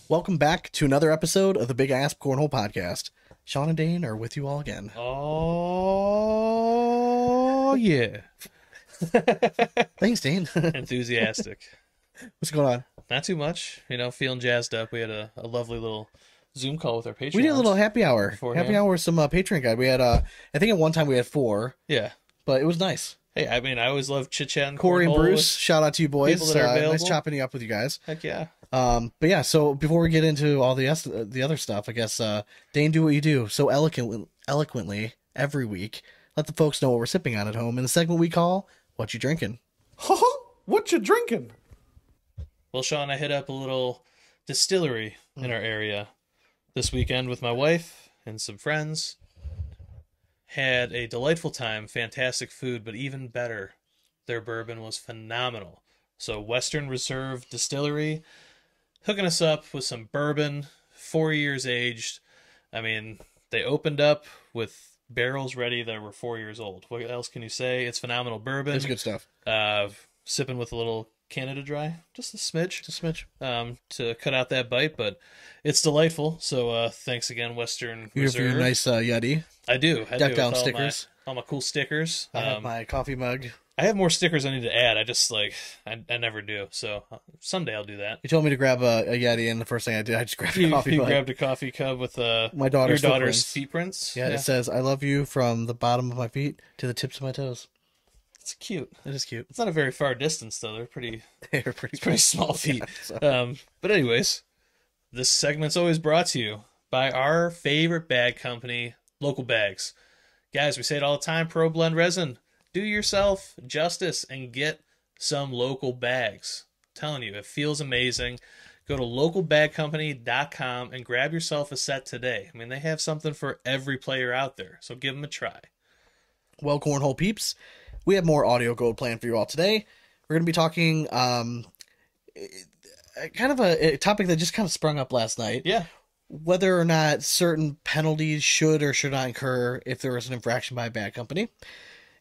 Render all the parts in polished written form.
Welcome back to another episode of the BigAsp Cornhole podcast. Sean and Dane are with you all again. Oh, yeah. Thanks, Dane. Enthusiastic. What's going on? Not too much. You know, feeling jazzed up. We had a lovely little Zoom call with our Patreon. We did a little happy hour. Beforehand. Happy hour with some Patreon guy. We had, I think at one time we had 4. Yeah. But it was nice. Hey, I mean, I always love chit-chatting. Corey and Bruce, shout out to you boys. People that are available. Nice chopping you up with you guys. Heck yeah. But yeah, so before we get into all the other stuff, I guess, Dane, do what you do so eloquently every week. Let the folks know what we're sipping on at home in the segment we call What You Drinking. What you drinking? Well, Sean, I hit up a little distillery in our area this weekend with my wife and some friends. Had a delightful time, fantastic food, but even better, their bourbon was phenomenal. So Western Reserve Distillery hooking us up with some bourbon, 4 years aged. I mean, they opened up with barrels ready that were 4 years old. What else can you say? It's phenomenal bourbon. It's good stuff. Sipping with a little Canada Dry, just a smidge. Just a smidge. To cut out that bite, but it's delightful. So thanks again, Western You have Reserve. your nice Yeti. I do. Deck down with stickers. All my cool stickers. I have my coffee mug. I have more stickers I need to add. I just I never do. So someday I'll do that. You told me to grab a Yeti, and the first thing I did, I just grabbed a coffee You mug. grabbed a coffee cup with my daughter's your footprints. daughter's feet prints. Yeah, it says, I love you from the bottom of my feet to the tips of my toes. It's cute. It is cute. It's not a very far distance, though. They're pretty pretty small feet. Yeah, so. But anyways, this segment's always brought to you by our favorite bag company, Local Bags. Guys, we say it all the time, Pro Blend Resin. Do yourself justice and get some local bags. I'm telling you, it feels amazing. Go to localbagcompany.com and grab yourself a set today. I mean, they have something for every player out there, so give them a try. Well, Cornhole peeps, we have more audio gold planned for you all today. We're going to be talking kind of a topic that just kind of sprung up last night. Yeah. Whether or not certain penalties should or should not incur if there was an infraction by a bag company.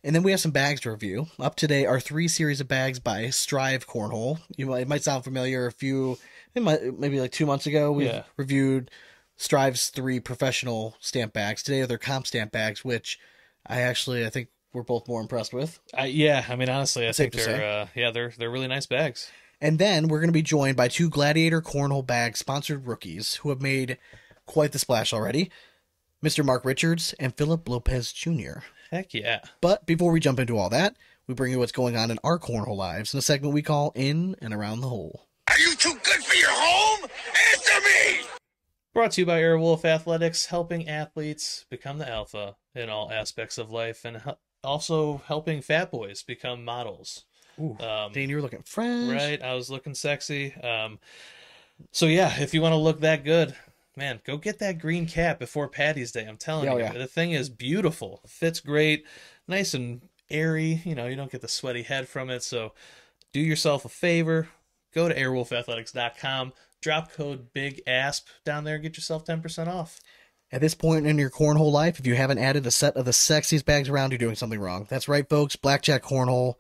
And then we have some bags to review. Up today are 3 series of bags by Strive Cornhole. It might sound familiar. Maybe like 2 months ago, we reviewed Strive's 3 professional stamp bags. Today are their comp stamp bags, which I think we're both more impressed with. Yeah, I mean, honestly, I think they're they're really nice bags. And then we're going to be joined by 2 Gladiator Cornhole bag sponsored rookies who have made quite the splash already. Mr. Mark Richards and Phillip Lopez Jr. Heck yeah. But before we jump into all that, we bring you what's going on in our cornhole lives in a segment we call In and Around the Hole. Are you too good for your home? Answer me! Brought to you by Airwolf Athletics, helping athletes become the alpha in all aspects of life, and also helping fat boys become models. Ooh, Dane, you're looking fresh. Right, I was looking sexy. So yeah, if you want to look that good, man, go get that green cap before Patty's Day. I'm telling you, the thing is beautiful. Fits great, nice and airy. You know, you don't get the sweaty head from it. So do yourself a favor. Go to airwolfathletics.com. Drop code BigAsp down there. Get yourself 10% off. At this point in your cornhole life, if you haven't added a set of the sexiest bags around, you're doing something wrong. That's right, folks. Blackjack Cornhole.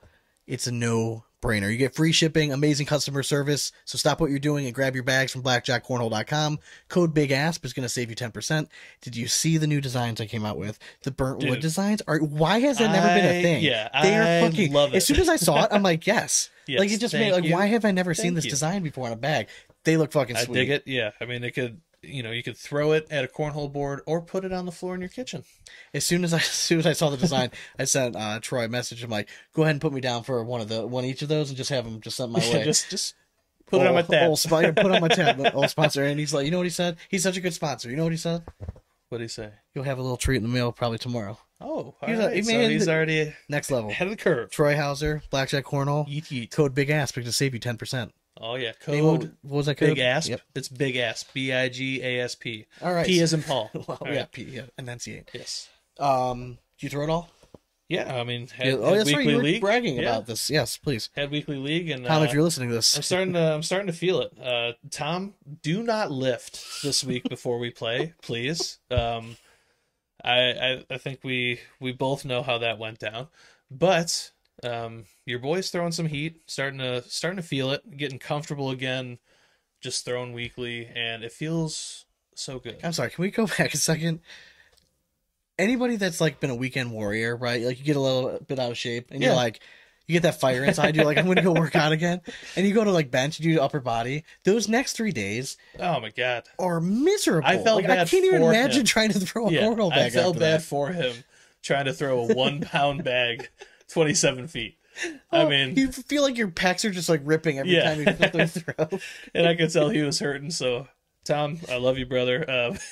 It's a no-brainer. You get free shipping, amazing customer service, so stop what you're doing and grab your bags from blackjackcornhole.com. Code BIGASP is going to save you 10%. Did you see the new designs I came out with? The burnt wood designs? Why has that never been a thing? Yeah, I love it. As soon as I saw it, I'm like, yes. Yes, like, it just made, why have I never seen this you. design before on a bag? They look fucking sweet. I dig it, yeah. I mean, you could throw it at a cornhole board or put it on the floor in your kitchen. As soon as I saw the design, I sent Troy a message. I'm like, go ahead and put me down for one each of those and just have them just sent my way. just put it on my tab. Put on my tab. Old sponsor. And he's like, you know what he said? He's such a good sponsor. You know what he said? What did he say? You'll have a little treat in the mail probably tomorrow. Oh, He's already next level. Ahead of the curve. Troy Hauser, Blackjack Cornhole. Yeet. Code BIGASP to save you 10%. Oh, yeah. What was that code? BigAsp. Yep. It's BigAsp. BIGASP. All right. P as in Paul. Well, yeah, right. P, yeah. Enunciate. Yes. Do you throw it all? Yeah, I mean, that's weekly right. You were league. bragging about this. Yes, please. Head weekly league, and Tom, if you're listening to this, I'm starting to feel it. Tom, do not lift this week before we play, please. I think we both know how that went down, but Your boy's throwing some heat, starting to feel it, getting comfortable again, just throwing weekly, and it feels so good. I'm sorry, can we go back a second? Anybody that's like been a weekend warrior, right? Like you get a little bit out of shape and you're like, you get that fire inside. You're like, I'm going to go work out again. And you go to like bench, you do upper body. Those next 3 days, oh my God, are miserable. I felt bad. I can't even for imagine him. trying to throw a cornhole bag. I felt after bad that. for him trying to throw a 1 pound bag 27 feet. I mean, you feel like your pecs are just like ripping every time you put them throw. And I could tell he was hurting. So, Tom, I love you, brother.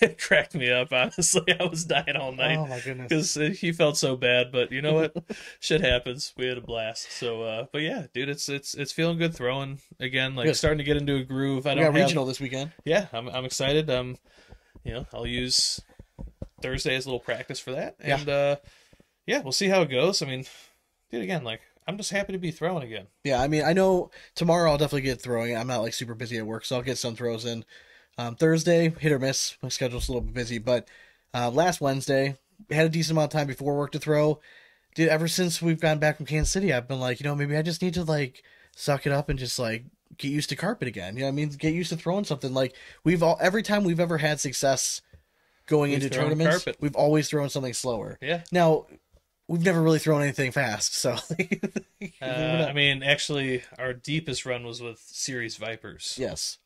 It cracked me up. Honestly, I was dying all night. Oh my goodness, because he felt so bad. But you know what? Shit happens. We had a blast. So, but yeah, dude, it's feeling good throwing again. Like starting to get into a groove. We got regional this weekend. Yeah, I'm excited. I'll use Thursday as a little practice for that, and yeah, we'll see how it goes. I mean, dude, again, like, I'm just happy to be throwing again. Yeah, I mean, I know tomorrow I'll definitely get throwing. I'm not like super busy at work, so I'll get some throws in. Thursday, hit or miss. My schedule's a little bit busy, but last Wednesday, had a decent amount of time before work to throw. Dude, ever since we've gotten back from Kansas City, I've been like, maybe I just need to like suck it up and just like get used to carpet again. You know what I mean? Get used to throwing something. Like every time we've ever had success going into tournaments, carpet. we've always thrown something slower. Yeah. Now, we've never really thrown anything fast, so. I mean, actually, our deepest run was with Series Vipers. Yes.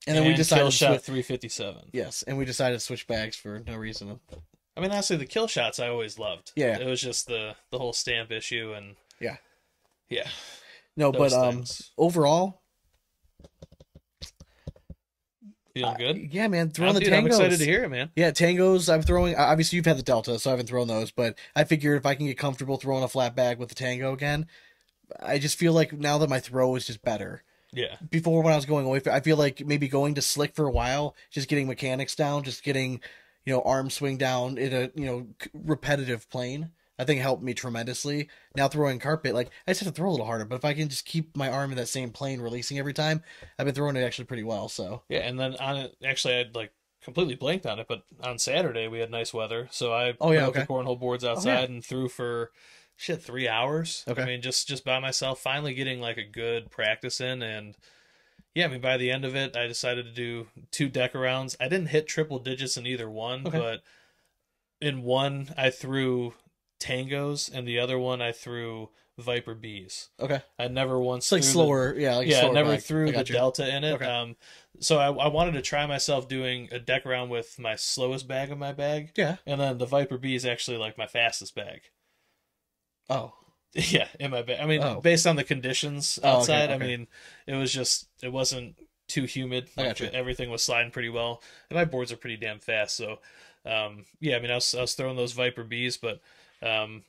And then we decided kill to shot switch. 357. Yes, and we decided to switch bags for no reason. I mean, honestly, the kill shots I always loved. Yeah. It was just the whole stamp issue and Yeah. Those but things. overall, feeling good. yeah, man, throwing the Dude, tangos. I'm excited to hear it, man. Yeah, tangos. I'm throwing. Obviously, you've had the Delta, so I haven't thrown those. But I figured if I can get comfortable throwing a flat bag with the tango again, I just feel like now that my throw is just better. Yeah. Before, when I was going away, I feel like maybe going to slick for a while, just getting mechanics down, just getting, arm swing down in a, repetitive plane, I think helped me tremendously. Now throwing carpet, like, I just have to throw a little harder, but if I can just keep my arm in that same plane releasing every time, I've been throwing it actually pretty well, so. Yeah, and then on it, actually, I'd like completely blanked on it, but on Saturday we had nice weather, so I put up the cornhole boards outside and threw for 3 hours. Okay. I mean, just by myself, finally getting like a good practice in, and yeah, I mean, by the end of it, I decided to do 2 deck rounds. I didn't hit triple digits in either one, but in one I threw tangos, and the other one I threw Viper Bs. Okay. I never once It's like slower, I never threw the you. Delta in it. Okay. So I wanted to try myself doing a deck round with my slowest bag of my bag. Yeah. And then the Viper B is actually like my fastest bag. Oh. Yeah, in my bag. I mean, based on the conditions outside, okay. I mean, it wasn't too humid. I got you. Everything was sliding pretty well. And my boards are pretty damn fast. So, yeah, I mean, I was throwing those Viper Bs, but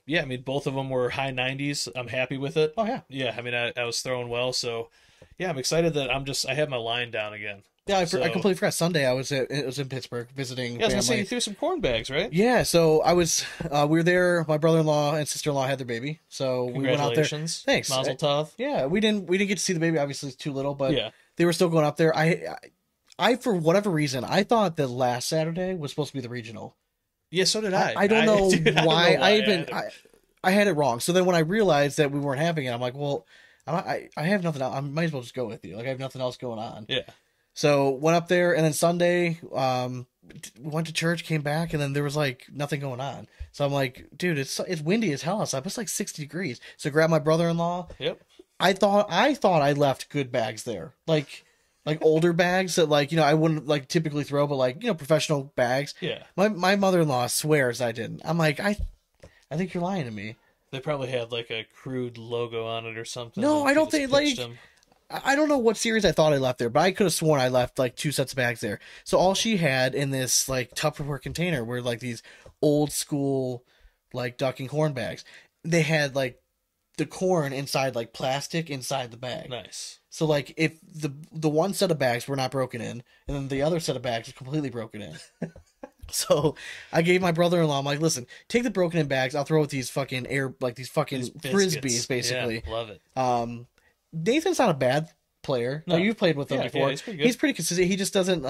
yeah, I mean, both of them were high 90s. I'm happy with it. Oh, yeah. Yeah, I mean, I was throwing well. So, yeah, I'm excited that I have my line down again. Yeah, I completely forgot. Sunday I was in Pittsburgh visiting. Yeah, I was gonna say family. you threw some corn bags, right? Yeah, so I was. We were there. My brother-in-law and sister-in-law had their baby, so we went out there. Congratulations. Thanks. Mazel tov. Yeah, we didn't get to see the baby. Obviously, it's too little, but Yeah. they were still going up there. I for whatever reason, I thought that last Saturday was supposed to be the regional. Yeah, so did I. I don't know Dude, why. I don't know why I had it wrong. So then when I realized that we weren't having it, I'm like, well, I have nothing else. I might as well just go with you. Like I have nothing else going on. Yeah. So went up there, and then Sunday, went to church, came back, and then there was like nothing going on. So I'm like, dude, it's windy as hell outside. It's like 60 degrees. So grab my brother-in-law. Yep. I thought I left good bags there, like older bags that I wouldn't like typically throw, but professional bags. Yeah. My mother-in-law swears I didn't. I'm like, I think you're lying to me. They probably had like a crude logo on it or something. No, I don't think them. I don't know what series I thought I left there, but I could have sworn I left like 2 sets of bags there. So all she had in this like Tupperware container were like these old school like ducking corn bags. They had like the corn inside like plastic inside the bag. Nice. So like if the one set of bags were not broken in, and then the other set of bags was completely broken in. So I gave my brother-in-law, I'm like, listen, take the broken in bags. I'll throw with these fucking these frisbees, basically. Yeah, love it. Nathan's not a bad player. No. You've played with him before. Yeah, he's pretty good. He's pretty consistent. He just doesn't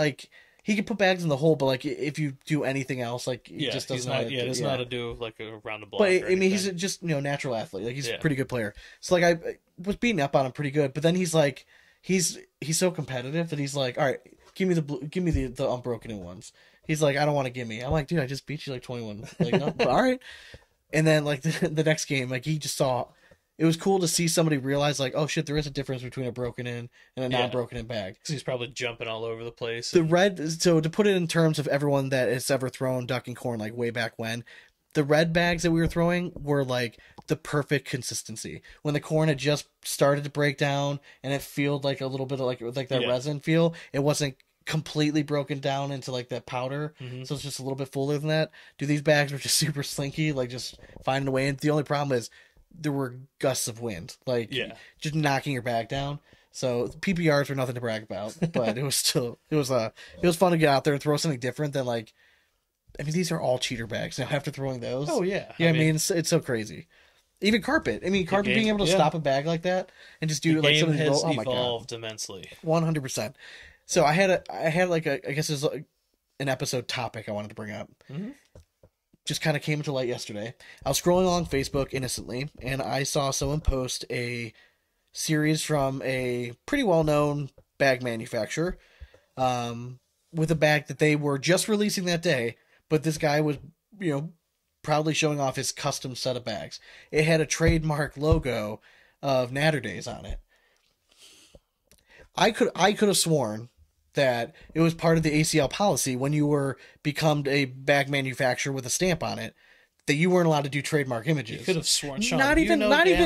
he can put bags in the hole, but like if you do anything else, like he just doesn't. Doesn't know how to do like around the block. But I mean, he's just natural athlete. Like he's a pretty good player. So like I was beating up on him pretty good, but then he's like he's so competitive that he's like, all right, give me the unbroken in ones. He's like, I don't want to give me. I'm like, dude, I just beat you like 21. Like, no, but all right. And then like the next game, like he just saw. It was cool to see somebody realize, like, oh shit, there is a difference between a broken in and a non-broken in bag. Because he's probably jumping all over the place. So to put it in terms of everyone that has ever thrown duck and corn, like way back when, the red bags that we were throwing were like the perfect consistency. When the corn had just started to break down and it felt like a little bit of like that resin feel, it wasn't completely broken down into like that powder. So it's just a little bit fuller than that. Dude, these bags were just super slinky, like just finding a way in. The only problem is there were gusts of wind, like just knocking your bag down. So PPRs were nothing to brag about, but it was fun to get out there and throw something different than like, I mean, these are all cheater bags. Now after throwing those, I mean it's so crazy. Even carpet. I mean, carpet being able to stop a bag like that and just do like something. Oh my god, evolved immensely. 100%. So I had like I guess it's like an episode topic I wanted to bring up. Just kind of came into light yesterday. I was scrolling along Facebook innocently, and I saw someone post a series from a pretty well-known bag manufacturer with a bag that they were just releasing that day, but this guy was, proudly showing off his custom set of bags. It had a trademark logo of Natter Days on it. I could have sworn that it was part of the ACL policy when you were become a bag manufacturer with a stamp on it that you weren't allowed to do trademark images. You could have sworn, Sean, not even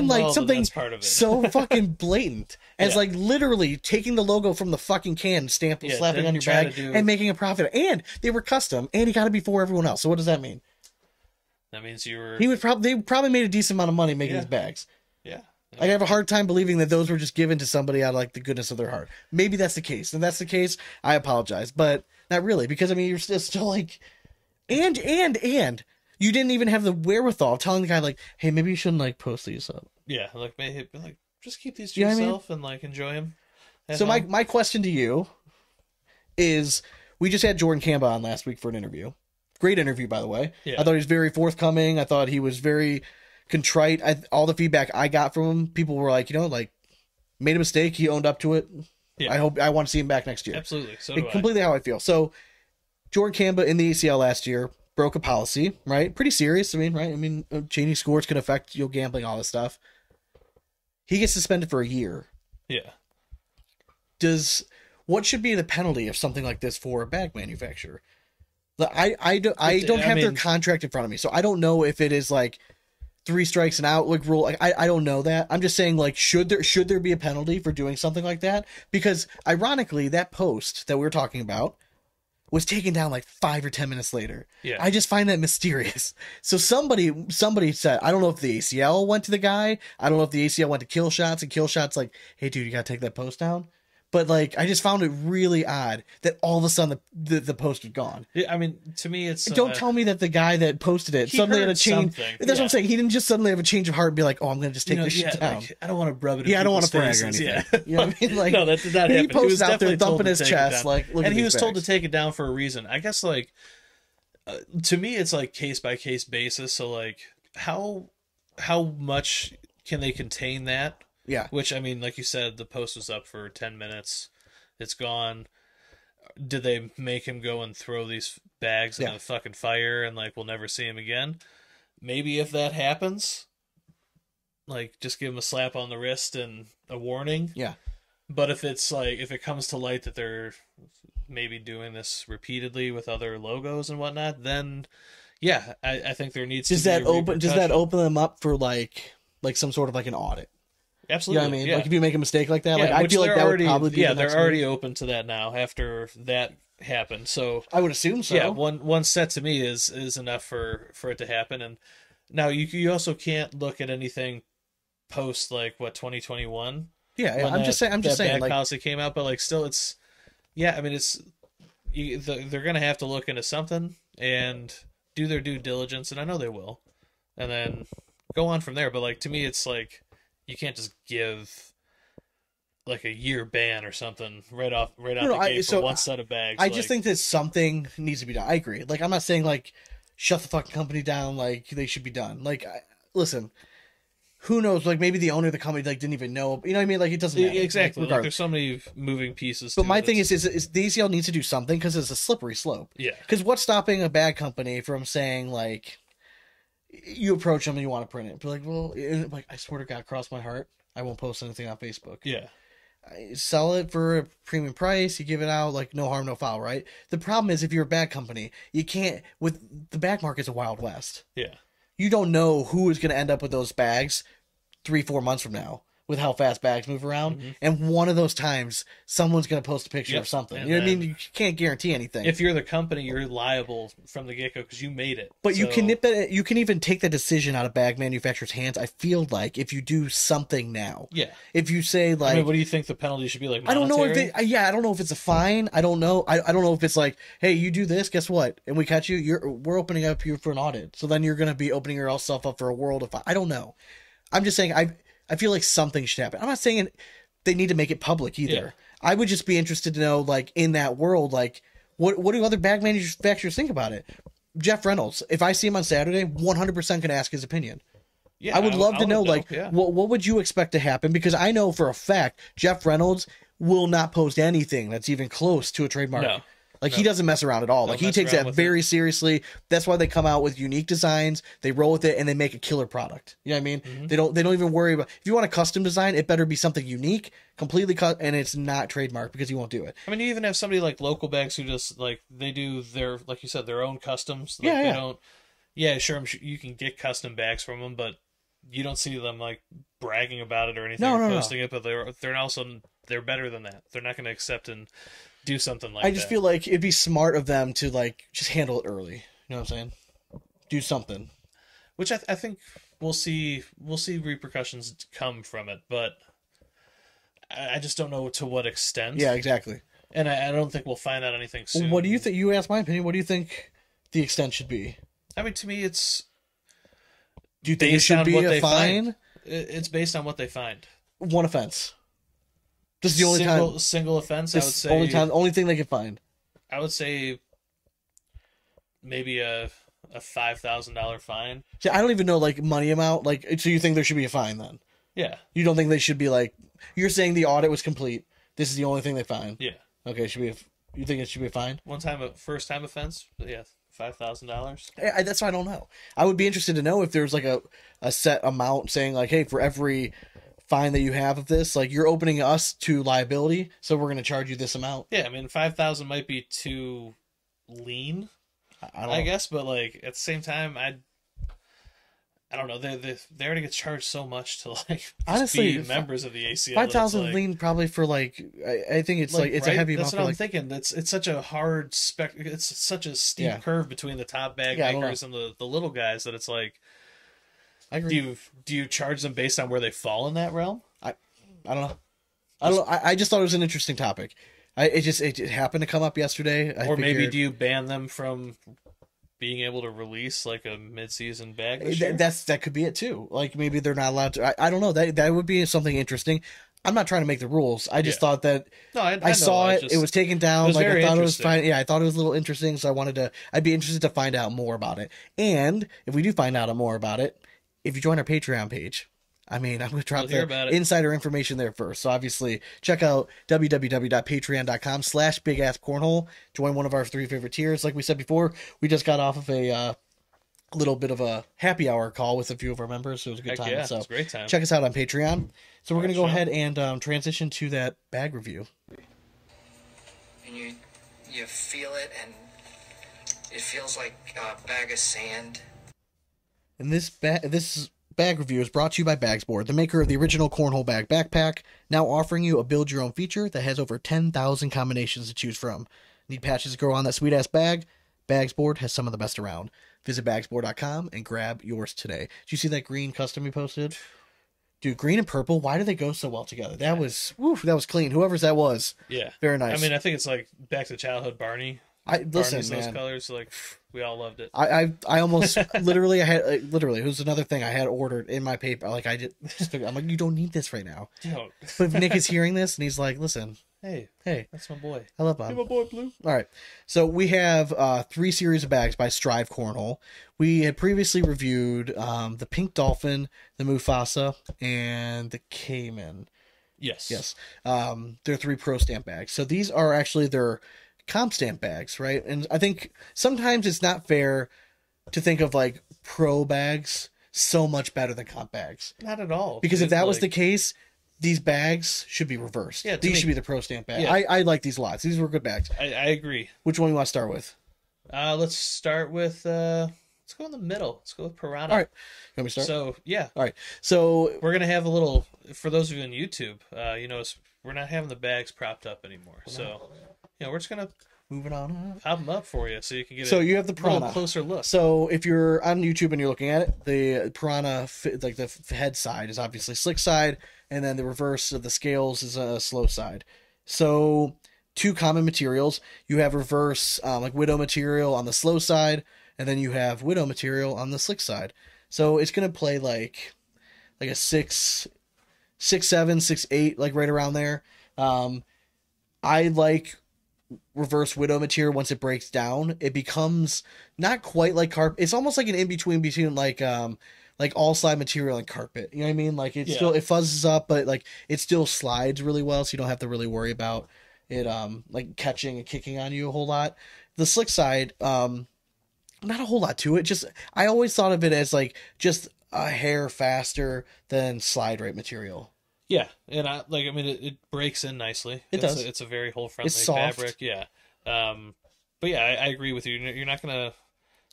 like something part of it. So fucking blatant as like literally taking the logo from the fucking can, slapping on your bag, and making a profit. And they were custom, and he got it before everyone else. So what does that mean? That means they probably made a decent amount of money making these bags. Yeah. I have a hard time believing that those were just given to somebody out of like the goodness of their heart. Maybe that's the case. If that's the case, I apologize, but not really, because I mean you're still like, and you didn't even have the wherewithal of telling the guy like, hey, maybe you shouldn't like post these up. Yeah, like maybe like just keep these to yourself and like enjoy them. So my question to you is, we just had Jordan Kamba on last week for an interview. Great interview, by the way. Yeah. I thought he was very forthcoming. I thought he was very contrite. All the feedback I got from him, people were like, made a mistake. He owned up to it. Yeah. I want to see him back next year. Absolutely. So do completely how I feel. So Jordan Kamba in the ACL last year broke a policy, right? Pretty serious. I mean, right? I mean, changing scores can affect gambling, all this stuff. He gets suspended for a year. Yeah. What should be the penalty of something like this for a bag manufacturer? I don't have their contract in front of me, so I don't know if it is like 3 strikes and out like rule. Like I don't know that. I'm just saying, like, should there be a penalty for doing something like that? Because ironically, that post that we were talking about was taken down like 5 or 10 minutes later. Yeah. I just find that mysterious. So somebody said, I don't know if the ACL went to the guy. I don't know if the ACL went to Kill Shots and Kill Shots like, hey dude, you gotta take that post down. But like, I just found it really odd that all of a sudden the post had gone. Yeah, I mean, to me, it's don't tell me that the guy that posted it suddenly had a change. That's what I'm saying. He didn't just suddenly have a change of heart and be like, "Oh, I'm going to just take this shit down." Like, I don't want to rub it. Yeah, I don't want to brag or anything. Yeah. You know what I mean? Like, no, that did not happen. He posted out there thumping his chest, like, look, and he was told to take it down for a reason. I guess, like, to me, it's like case by case basis. So, like, how much can they contain that? Yeah. Which, I mean, like you said, the post was up for 10 minutes. It's gone. Did they make him go and throw these bags in the fucking fire and like we'll never see him again? Maybe if that happens, like just give him a slap on the wrist and a warning. Yeah. But if it's like if it comes to light that they're maybe doing this repeatedly with other logos and whatnot, then yeah, I think there needs to be does that open them up for like some sort of like an audit? Absolutely. You know what I mean? Like if you make a mistake like that, yeah, like I feel like that would probably be they're already open to that now after that happened. So I would assume so. Yeah, one set to me is enough for it to happen. And now you also can't look at anything post like 2021. Yeah, I'm just saying like policy came out, but like still it's I mean they're gonna have to look into something and do their due diligence, and I know they will, and then go on from there. But like to me, it's like. You can't just give like a year ban or something right out No, the gate for one set of bags. I just think that something needs to be done. I agree. Like, I'm not saying, like, shut the fucking company down, like, they should be done. Like, listen, who knows? Like, maybe the owner of the company, like, didn't even know. You know what I mean? Like, it doesn't matter. Exactly. Like, there's so many moving pieces. But my thing is the ACL needs to do something because it's a slippery slope. Yeah. Because what's stopping a bag company from saying, like, you approach them and you want to print it, but like, well, like, I swear to God, cross my heart, I won't post anything on Facebook. Yeah. I sell it for a premium price, you give it out, like, no harm, no foul, right? The problem is if you're a bag company, you can't, with the bag market's a wild west. Yeah. You don't know who is going to end up with those bags 3-4 months from now with how fast bags move around. Mm-hmm. And one of those times, someone's going to post a picture Yep. of something. And You know what I mean? then You can't guarantee anything. If you're the company, you're liable from the get-go because you made it. But you So- can nip that. You can even take the decision out of bag manufacturers' hands. I feel like if you do something now, Yeah. if you say, like, I mean, what do you think the penalty should be? Like, I don't know if monetary? I don't know if it's a fine. I don't know. I don't know if it's like, hey, you do this, guess what? And we catch you. We're opening up you for an audit. So then you're going to be opening yourself up for a world of. I don't know. I'm just saying. I feel like something should happen. I'm not saying they need to make it public either. Yeah. I would just be interested to know, like, in that world, like, what do other bag manufacturers think about it? Jeff Reynolds, if I see him on Saturday, 100% can ask his opinion. Yeah, I would love to know, like, yeah. what would you expect to happen? Because I know for a fact Jeff Reynolds will not post anything that's even close to a trademark. No. Like, he doesn't mess around at all. Like, he mess takes around that with very seriously. That's why they come out with unique designs. They roll with it and they make a killer product. You know what I mean? Mm-hmm. They don't even worry about, if you want a custom design, it better be something unique, completely cut, and it's not trademark because you won't do it. I mean, you even have somebody like Local Bags who just, like, they do their, like you said, their own customs. Like, Yeah, they yeah. don't. Yeah, sure, you can get custom bags from them, but you don't see them, like, bragging about it or anything, or No. posting it. But they're also they're better than that. They're not going to accept and do something like that. I just feel like it'd be smart of them to, like, just handle it early. You know what I'm saying? Do something. Which I think we'll see repercussions come from it, but I just don't know to what extent. Yeah, exactly. And I don't think we'll find out anything soon. What do you think? You asked my opinion. What do you think the extent should be? I mean, to me, it's Do you think it based should on be what a they fine? find. It's based on what they find. One offense. This is the only single offense. This I would say only thing they can find. I would say maybe a $5,000 fine. See, I don't even know, like, money amount. Like, so you think there should be a fine then? Yeah, You don't think they should be like? You're saying the audit was complete. This is the only thing they find. yeah. Okay, it should be. You think it should be a fine? First time offense. Yeah, $5,000. That's what I don't know. I would be interested to know if there's like a set amount saying, like, hey, for every fine that you have of this, like, you're opening us to liability, so we're going to charge you this amount. Yeah, I mean, 5,000 might be too lean, I don't I know. guess, but, like, at the same time, I don't know. They already get charged so much to, like, just Honestly, be members of the ACL. 5,000 like, lean probably for, like, I think it's like it's right? a heavy That's amount. what For, I'm like, thinking. It's such a hard it's such a steep Yeah. curve between the top bag Yeah, I don't makers and the little guys that it's like, I agree. do you charge them based on where they fall in that realm? I don't know. I just thought it was an interesting topic. It happened to come up yesterday. Or maybe do you ban them from being able to release, like, a mid-season bag this year? that could be it too. Like, maybe they're not allowed to. I don't know. That would be something interesting. I'm not trying to make the rules. I just Yeah. thought that No, I I saw know, it. It was taken down. it was Like, I very thought it was interesting. fine. Yeah, I thought it was a little interesting. So I'd be interested to find out more about it. And if we do find out more about it, if you join our Patreon page, I mean, I'm going to drop We'll hear the about it. insider information there first. So obviously, check out www.patreon.com/BigAsp Cornhole. Join one of our 3 favorite tiers. Like we said before, we just got off of a little bit of a happy hour call with a few of our members. So it was a good Heck time. yeah, So it's a great time. check us out on Patreon. So we're going to go Alright, ahead and transition to that bag review. And you feel it, and it feels like a bag of sand. And this bag review is brought to you by Bagsboard, the maker of the original Cornhole bag backpack, now offering you a build-your-own feature that has over 10,000 combinations to choose from. Need patches to go on that sweet-ass bag? Bagsboard has some of the best around. Visit bagsboard.com and grab yours today. Did you see that green custom we posted? Dude, green and purple, why do they go so well together? That was clean. Whoever's that was. Yeah. Very nice. I mean, I think it's like back to childhood Barney. Listen, Barney's those man. colors, like, We all loved it. I almost literally it was another thing I had ordered in my paper. Like I'm like, you don't need this right now. Don't. But if Nick is hearing this and he's like, listen, Hey, that's my boy. I love Bob. Hey, my boy Blue. All right. So we have 3 series of bags by Strive Cornhole. We had previously reviewed the Pink Dolphin, the Mufasa, and the Cayman. Yes. They're 3 Pro Stamp bags. So these are actually their comp stamp bags, right? And I think sometimes it's not fair to think of like pro bags so much better than comp bags. Not at all. Because if that was the case, these bags should be reversed. Yeah, these should be the pro stamp bag. Yeah. I like these lots. These were good bags. I agree. Which one you want to start with? Let's start with let's go in the middle. Let's go with Piranha. All right. You want me to start? So yeah. All right. So We're gonna have a little for those of you on YouTube, you know, we're not having the bags propped up anymore. So we're just gonna moving on up. pop them up for you so you can get So you have the Piranha. little closer look. So if you're on YouTube and you're looking at it, the Piranha, like the head side is obviously slick side, and then the reverse of the scales is a slow side. So 2 common materials. You have reverse like Widow material on the slow side, and then you have Widow material on the slick side. So it's gonna play like a 6, 7, 6, 8, like right around there. I like reverse Widow material. Once it breaks down, it becomes not quite like carpet. It's almost like an in-between between like all slide material and carpet. You know what I mean? Like it still, it fuzzes up, but like it still slides really well, so you don't have to really worry about it like catching and kicking on you a whole lot. The slick side, not a whole lot to it. Just I always thought of it as like just a hair faster than slide rate material. Yeah, and I mean, it breaks in nicely. It does. It's a very hole friendly It's soft. fabric. Yeah. But yeah, I agree with you. You're not gonna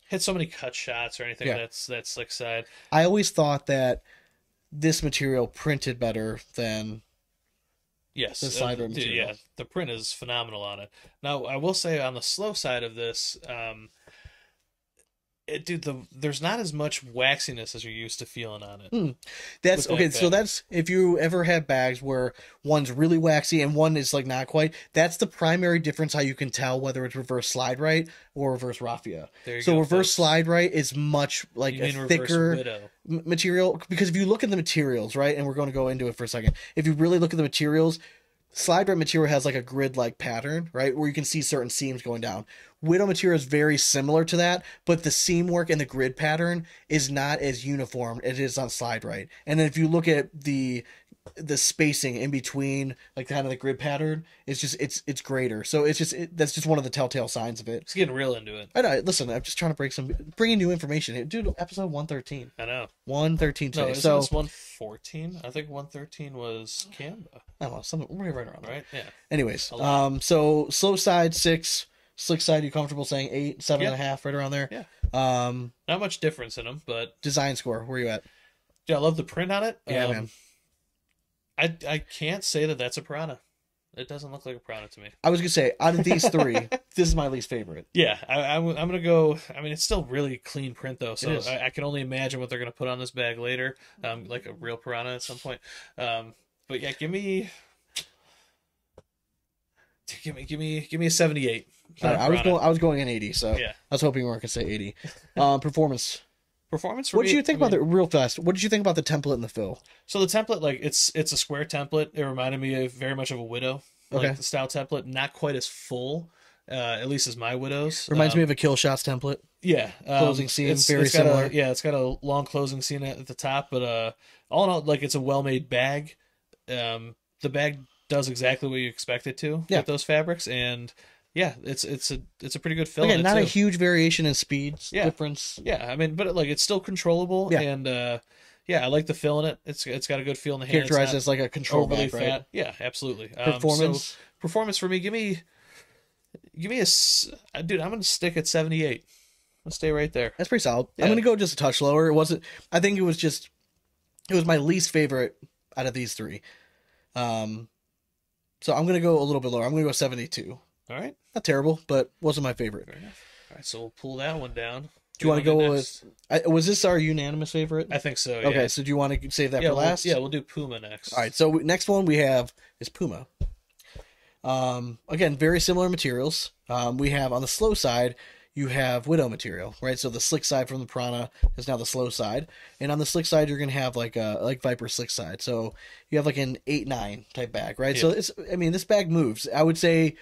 hit so many cut shots or anything. Yeah. That's slick side. I always thought that this material printed better than Yes, the slide rate material. Yeah, the print is phenomenal on it. Now, I will say on the slow side of this, there's not as much waxiness as you're used to feeling on it. That's with okay. that So bag. that's if you ever have bags where one's really waxy and one is like not quite. That's the primary difference. How you can tell whether it's reverse slide right or reverse raffia. There you So go, reverse folks. slide right is much like You a mean reverse thicker Widow. material, because if you look at the materials, right, and we're going to go into it for a second. If you really look at the materials, slide right material has like a grid like pattern, right, where you can see certain seams going down. Widow material is very similar to that, but the seam work and the grid pattern is not as uniform as it is on slide right. And then if you look at the spacing in between, like kind of the grid pattern, it's just it's greater. So it's just that's just one of the telltale signs of it. It's getting real into it. I know. Listen, I'm just trying to bring new information here, dude. Episode 113. I know. 113 today. No, isn't so this 114? I think 113 was Canva, I don't know, something right around there. right? Yeah. Anyways, A lot. so slow side 6, slick side you comfortable saying 8, 7.5, right around there. Yeah. Um, Not much difference in them, but design score, where you at? yeah, I love the print on it. Yeah, man. I can't say that that's a Piranha. It doesn't look like a Piranha to me. I was gonna say out of these 3, this is my least favorite. Yeah, I'm gonna go. I mean, it's still really clean print though, so It is. I can only imagine what they're gonna put on this bag later, like a real Piranha at some point. But yeah, give me a 78. All right, I was going in 80, so Yeah. I was hoping we weren't gonna say 80. Performance. Performance. For What did me, you think about the real fast? What did you think about the template and the fill? So the template, like it's a square template. It reminded me of very much of a Widow, Okay. like the style template. Not quite as full, at least as my Widow's. Reminds me of a Kill Shots template. Yeah, Closing scene, very it's got similar. it's got a long closing scene at the top, but all in all, like it's a well-made bag. The bag does exactly what you expect it to Yeah. with those fabrics, and yeah, it's a pretty good fill. Again, in it not a too. huge variation in speed difference. Yeah, I mean, but like it's still controllable, Yeah. and I like the fill in it. It's got a good feel in the hand. It's Characterized not as like a control overly bag, right? fat. Yeah, absolutely. Performance? So performance for me. Give me dude. I'm gonna stick at 78. I'll stay right there. That's pretty solid. Yeah. I'm gonna go just a touch lower. It wasn't. I think it was my least favorite out of these 3. So I'm gonna go a little bit lower. I'm gonna go 72. All right, Not terrible, but wasn't my favorite. fair enough. All right, so we'll pull that one down. Do you want to go next? with? Was this our unanimous favorite? I think so. Okay, Yeah. so do you want to save that Yeah, for last? we'll do Puma next. All right. So next one we have is Puma. Again, very similar materials. We have on the slow side, you have Widow material, right? So the slick side from the Piranha is now the slow side, and on the slick side you're gonna have like Viper slick side. So you have like an 8-9 type bag, right? So this bag moves. I would say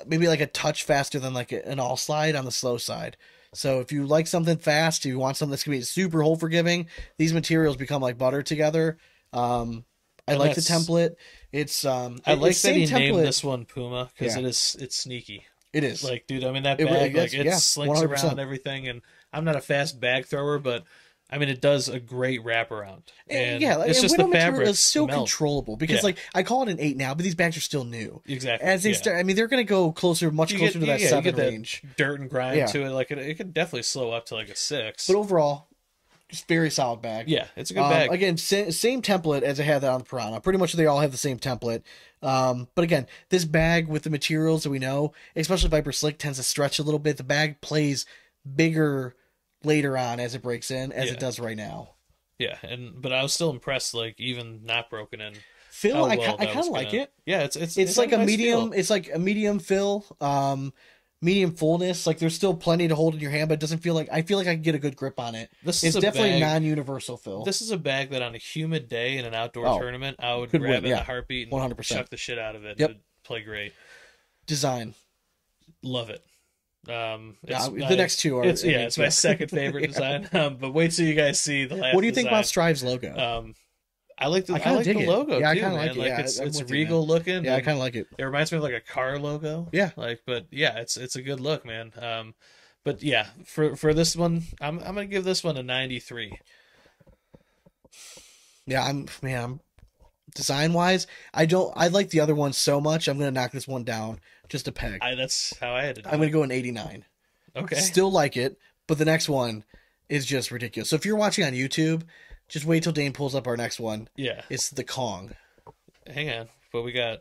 maybe like a touch faster than like an all slide on the slow side. So if you like something fast, you want something that's gonna be super hole forgiving, these materials become like butter together. I like the template. It's I like that he named this one Puma because it's sneaky. It is. Like, dude, I mean, that bag, it slinks 100%. Around everything, and I'm not a fast bag thrower, but I mean, it does a great wraparound. And it's just the fabric is still controllable because, like, I call it an 8 now, but these bags are still new. Exactly. As they start, I mean, they're going to go much closer to that 7 range. Dirt and grime to it. Like, it could definitely slow up to like a 6. But overall, just very solid bag. Yeah, it's a good bag. Again, same template as I had that on the Piranha. Pretty much they all have the same template. But again, this bag with the materials that we know, especially Viper Slick, tends to stretch a little bit. The bag plays bigger later on as it breaks in as it does right now. Yeah, but I was still impressed, like, even not broken in. Fill, I kind of like it. Yeah, it's like a medium. It's like a medium fill. Medium fullness, like there's still plenty to hold in your hand, but it doesn't feel like I feel like I can get a good grip on it. It's definitely non-universal fill. This is a bag that on a humid day in an outdoor tournament, I would grab it in a heartbeat and 100%. Chuck the shit out of it. Yep. It would play great. Design, love it. The next two are it's my second favorite design. But wait till you guys see the last. What do you think design. about Strive's logo? I like the logo. Yeah, too, I kind of like it. Like it's regal looking. Yeah, I kind of like it. It reminds me of like a car logo. Yeah. It's a good look, man. But yeah, for this one, I'm gonna give this one a 93. Yeah, I'm design wise, I like the other one so much. I'm gonna knock this one down just a peg. That's how I had it. I'm gonna go an 89. Okay. Still like it, but the next one is just ridiculous. So if you're watching on YouTube, just wait till Dane pulls up our next one. Yeah. It's the Kong. Hang on. But we got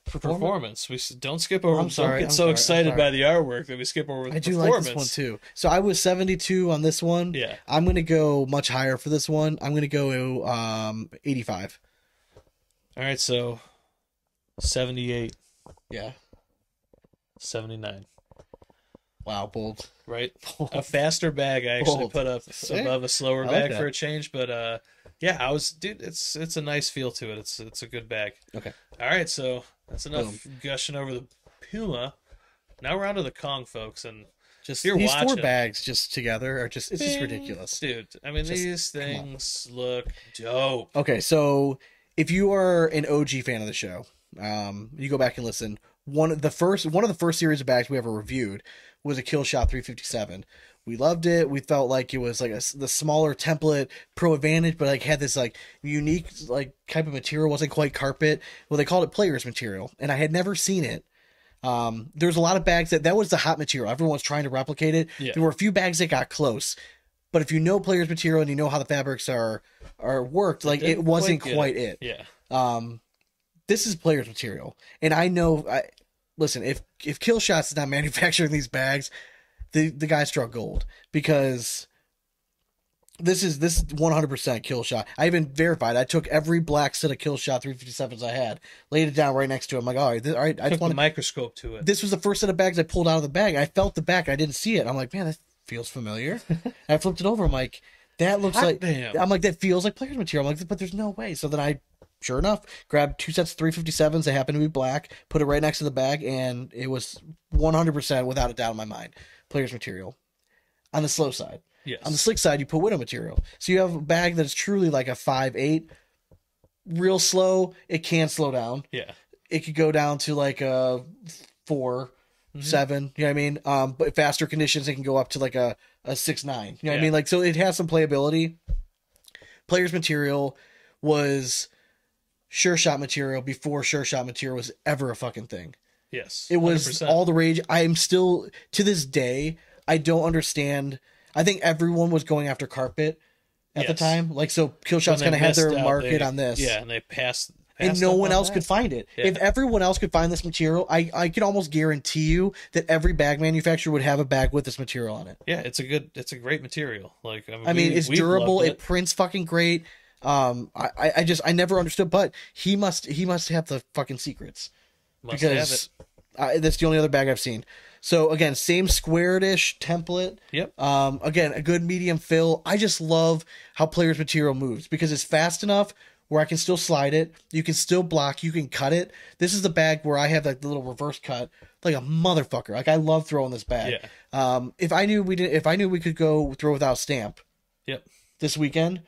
performance. We don't skip over. I'm sorry. Don't get so excited by the artwork that we skip over the performance. I do like this one too. So I was 72 on this one. Yeah. I'm going to go much higher for this one. I'm going to go 85. All right, so 78. Yeah. 79. Wow, bold. Right? A faster bag I actually put up above a slower bag for a change, but it's a nice feel to it. It's a good bag. Okay. All right, so that's enough gushing over the Puma. Now we're on to the Kong, folks, and just you're these watching. 4 bags just together are just just ridiculous. Dude, I mean these things look dope. Okay, so if you are an OG fan of the show, you go back and listen. One of the first series of bags we ever reviewed was a Killshot 357. We loved it. We felt like it was like the smaller template Pro Advantage, but like had this like unique like type of material. Wasn't quite carpet. Well, they called it players material, and I had never seen it. There's a lot of bags that was the hot material. Everyone was trying to replicate it. Yeah. There were a few bags that got close, but if you know players material and you know how the fabrics are worked, like it wasn't quite it. Yeah. This is players material, and I know. Listen, if Killshot's not manufacturing these bags, the guy struck gold, because this is 100% Killshot. I even verified. I took every black set of Killshot 357s I had, laid it down right next to it. I'm like, all right. I took the microscope to it. This was the first set of bags I pulled out of the bag. I felt the back. I didn't see it. I'm like, man, that feels familiar. I flipped it over. I'm like, that looks like. Damn. I'm like, that feels like players material. I'm like, but there's no way. So then I. Sure enough, grabbed 2 sets of 357s. They happened to be black, put it right next to the bag, and it was 100% without a doubt in my mind. Player's material. On the slow side. Yes. On the slick side, you put Widow material. So you have a bag that is truly like a 5.8. Real slow, it can slow down. Yeah. It could go down to like a 4, 7, you know what I mean? But faster conditions, it can go up to like a 6, 9. You know what I mean? Like, so it has some playability. Player's material was Sure Shot material before Sure Shot material was ever a fucking thing. Yes. It was 100%. all the rage. I am still, to this day, I don't understand. I think everyone was going after carpet at the time. Like, so Killshot's kind of had their market on this. Yeah, and they passed and no one else could find it. Yeah. If everyone else could find this material, I could almost guarantee you that every bag manufacturer would have a bag with this material on it. Yeah, it's a great material. Like, I mean it's durable. It prints fucking great. I never understood, but he must have the fucking secrets, because that's the only other bag I've seen. So again, same squared-ish template. Yep. Again, a good medium fill. I just love how players' material moves because it's fast enough where I can still slide it. You can still block. You can cut it. This is the bag where I have like the little reverse cut, like a motherfucker. Like I love throwing this bag. Yeah. If I knew we could go throw without stamp. Yep. This weekend,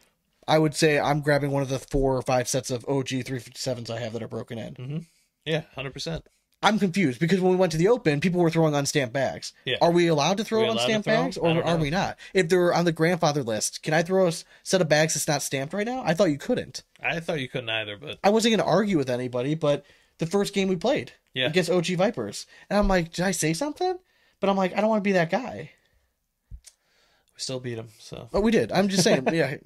I would say I'm grabbing one of the 4 or 5 sets of OG 357s I have that are broken in. Mm-hmm. Yeah, 100%. I'm confused because when we went to the Open, people were throwing unstamped bags. Yeah. Are we allowed to throw unstamped bags, or are we not? If they're on the grandfather list, can I throw a set of bags that's not stamped right now? I thought you couldn't. I thought you couldn't either, but I wasn't going to argue with anybody, but the first game we played against OG Vipers, and I'm like, did I say something? But I'm like, I don't want to be that guy. we still beat them, so. But we did. I'm just saying, yeah.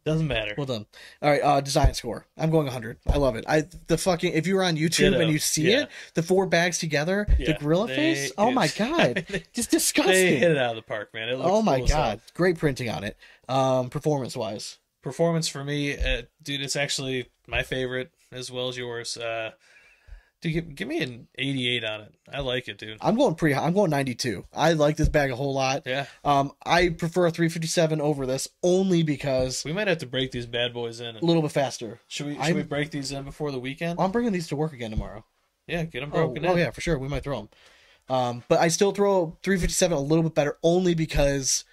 Doesn't matter. Well done. All right, design score. I'm going 100. I love it. If you were on YouTube and you see it, the 4 bags together, the gorilla face. Oh my god, just disgusting. They hit it out of the park, man. It looks oh my cool god, stuff. great printing on it. Performance wise, Performance for me, dude, it's actually my favorite as well as yours. Dude, give me an 88 on it. I like it, dude. I'm going pretty high. I'm going 92. I like this bag a whole lot. Yeah. I prefer a 357 over this only because We might have to break these bad boys in. a little bit faster. Should we break these in before the weekend? I'm bringing these to work again tomorrow. Yeah, get them broken in. Oh yeah, for sure. We might throw them. But I still throw 357 a little bit better only because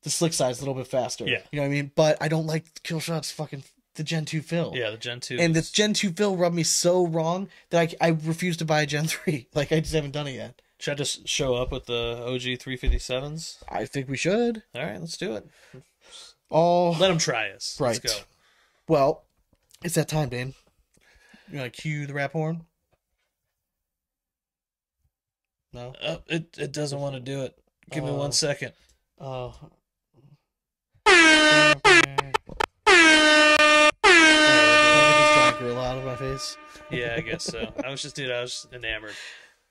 the slick side's a little bit faster. Yeah. You know what I mean? But I don't like Killshot's fucking the Gen 2 fill. Yeah, the Gen 2. And this Gen 2 fill rubbed me so wrong that I refuse to buy a Gen 3. Like, I just haven't done it yet. Should I just show up with the OG 357s? I think we should. All right, let's do it. Oh, Let them try us. right. Let's go. Well, it's that time, Dane. You want to cue the rap horn? No? It doesn't want to do it. Give me 1 second. Oh. Gorilla out of my face. Yeah, I guess so. I was enamored.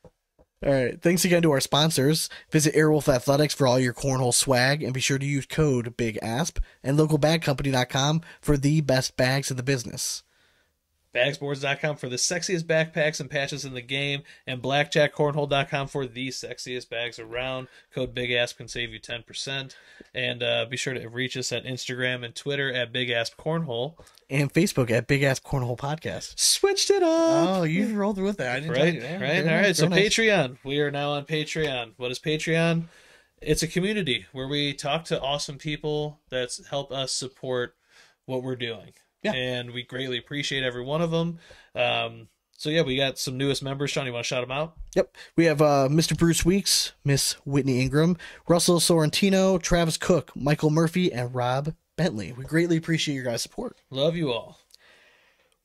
All right. Thanks again to our sponsors. Visit Airwolf Athletics for all your cornhole swag, and be sure to use code BigAsp and localbagcompany.com for the best bags in the business. Bagsboards.com for the sexiest backpacks and patches in the game, and blackjackcornhole.com for the sexiest bags around. Code BigAsp can save you 10%. And be sure to reach us at Instagram and Twitter at BigAspCornhole. And Facebook at Big Ass Cornhole Podcast. Switched it up. Oh, you rolled with that. I didn't tell Right, you. Yeah, right. very All right, nice, so very nice. Patreon. We are now on Patreon. What is Patreon? It's a community where we talk to awesome people that help us support what we're doing. Yeah. And we greatly appreciate every one of them. So, yeah, we got some newest members. Sean, you want to shout them out? Yep. We have Mr. Bruce Weeks, Miss Whitney Ingram, Russell Sorrentino, Travis Cook, Michael Murphy, and Rob Bentley. We greatly appreciate your guys' support. Love you all.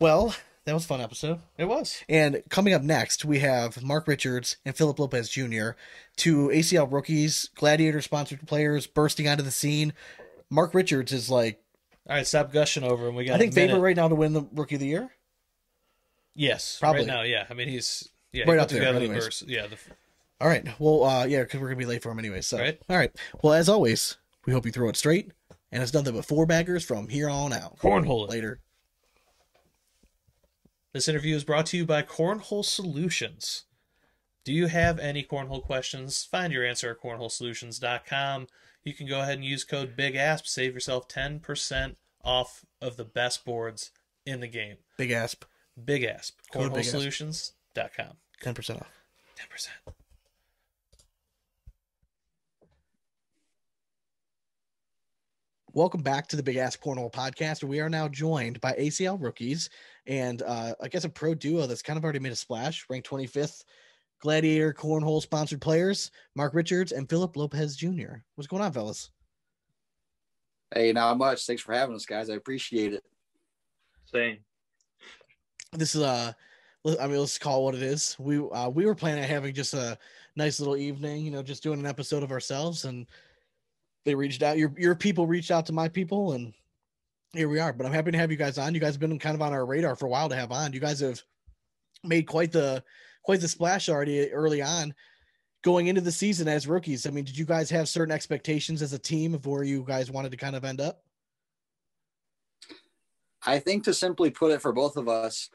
Well, that was a fun episode. It was. And coming up next, we have Mark Richards and Phillip Lopez Jr., 2 ACL rookies, Gladiator-sponsored players bursting onto the scene. Mark Richards is like, All right, stop gushing over him. We got I think, a minute. favorite right now to win the Rookie of the Year. Yes, Probably. right now, yeah. I mean, he's Right he up put there, together the anyways. burst. Yeah, All right. Well, yeah, because we're going to be late for him anyway. So, Right. All right. Well, as always, we hope you throw it straight. And it's nothing but 4 baggers from here on out. Cornhole. Later. This interview is brought to you by Cornhole Solutions. Do you have any cornhole questions? Find your answer at cornholesolutions.com. You can go ahead and use code BIGASP. Save yourself 10% off of the best boards in the game. Big Asp. BIGASP. Code BIGASP. Cornholesolutions.com. 10% off. 10%. Welcome back to the Big Ass Cornhole Podcast. We are now joined by ACL rookies and I guess a pro duo that's kind of already made a splash, ranked 25th Gladiator Cornhole sponsored players, Mark Richards and Phillip Lopez Jr. What's going on, fellas? Hey, not much. Thanks for having us, guys. I appreciate it. Same. This is I mean, let's call it what it is. We were planning on having just a nice little evening, you know, just doing an episode of ourselves, and they reached out. Your people reached out to my people, and here we are. But I'm happy to have you guys on. You guys have been kind of on our radar for a while to have on. You guys have made quite the splash already early on, going into the season as rookies. I mean, did you guys have certain expectations as a team of where you guys wanted to kind of end up? I think to simply put it for both of us,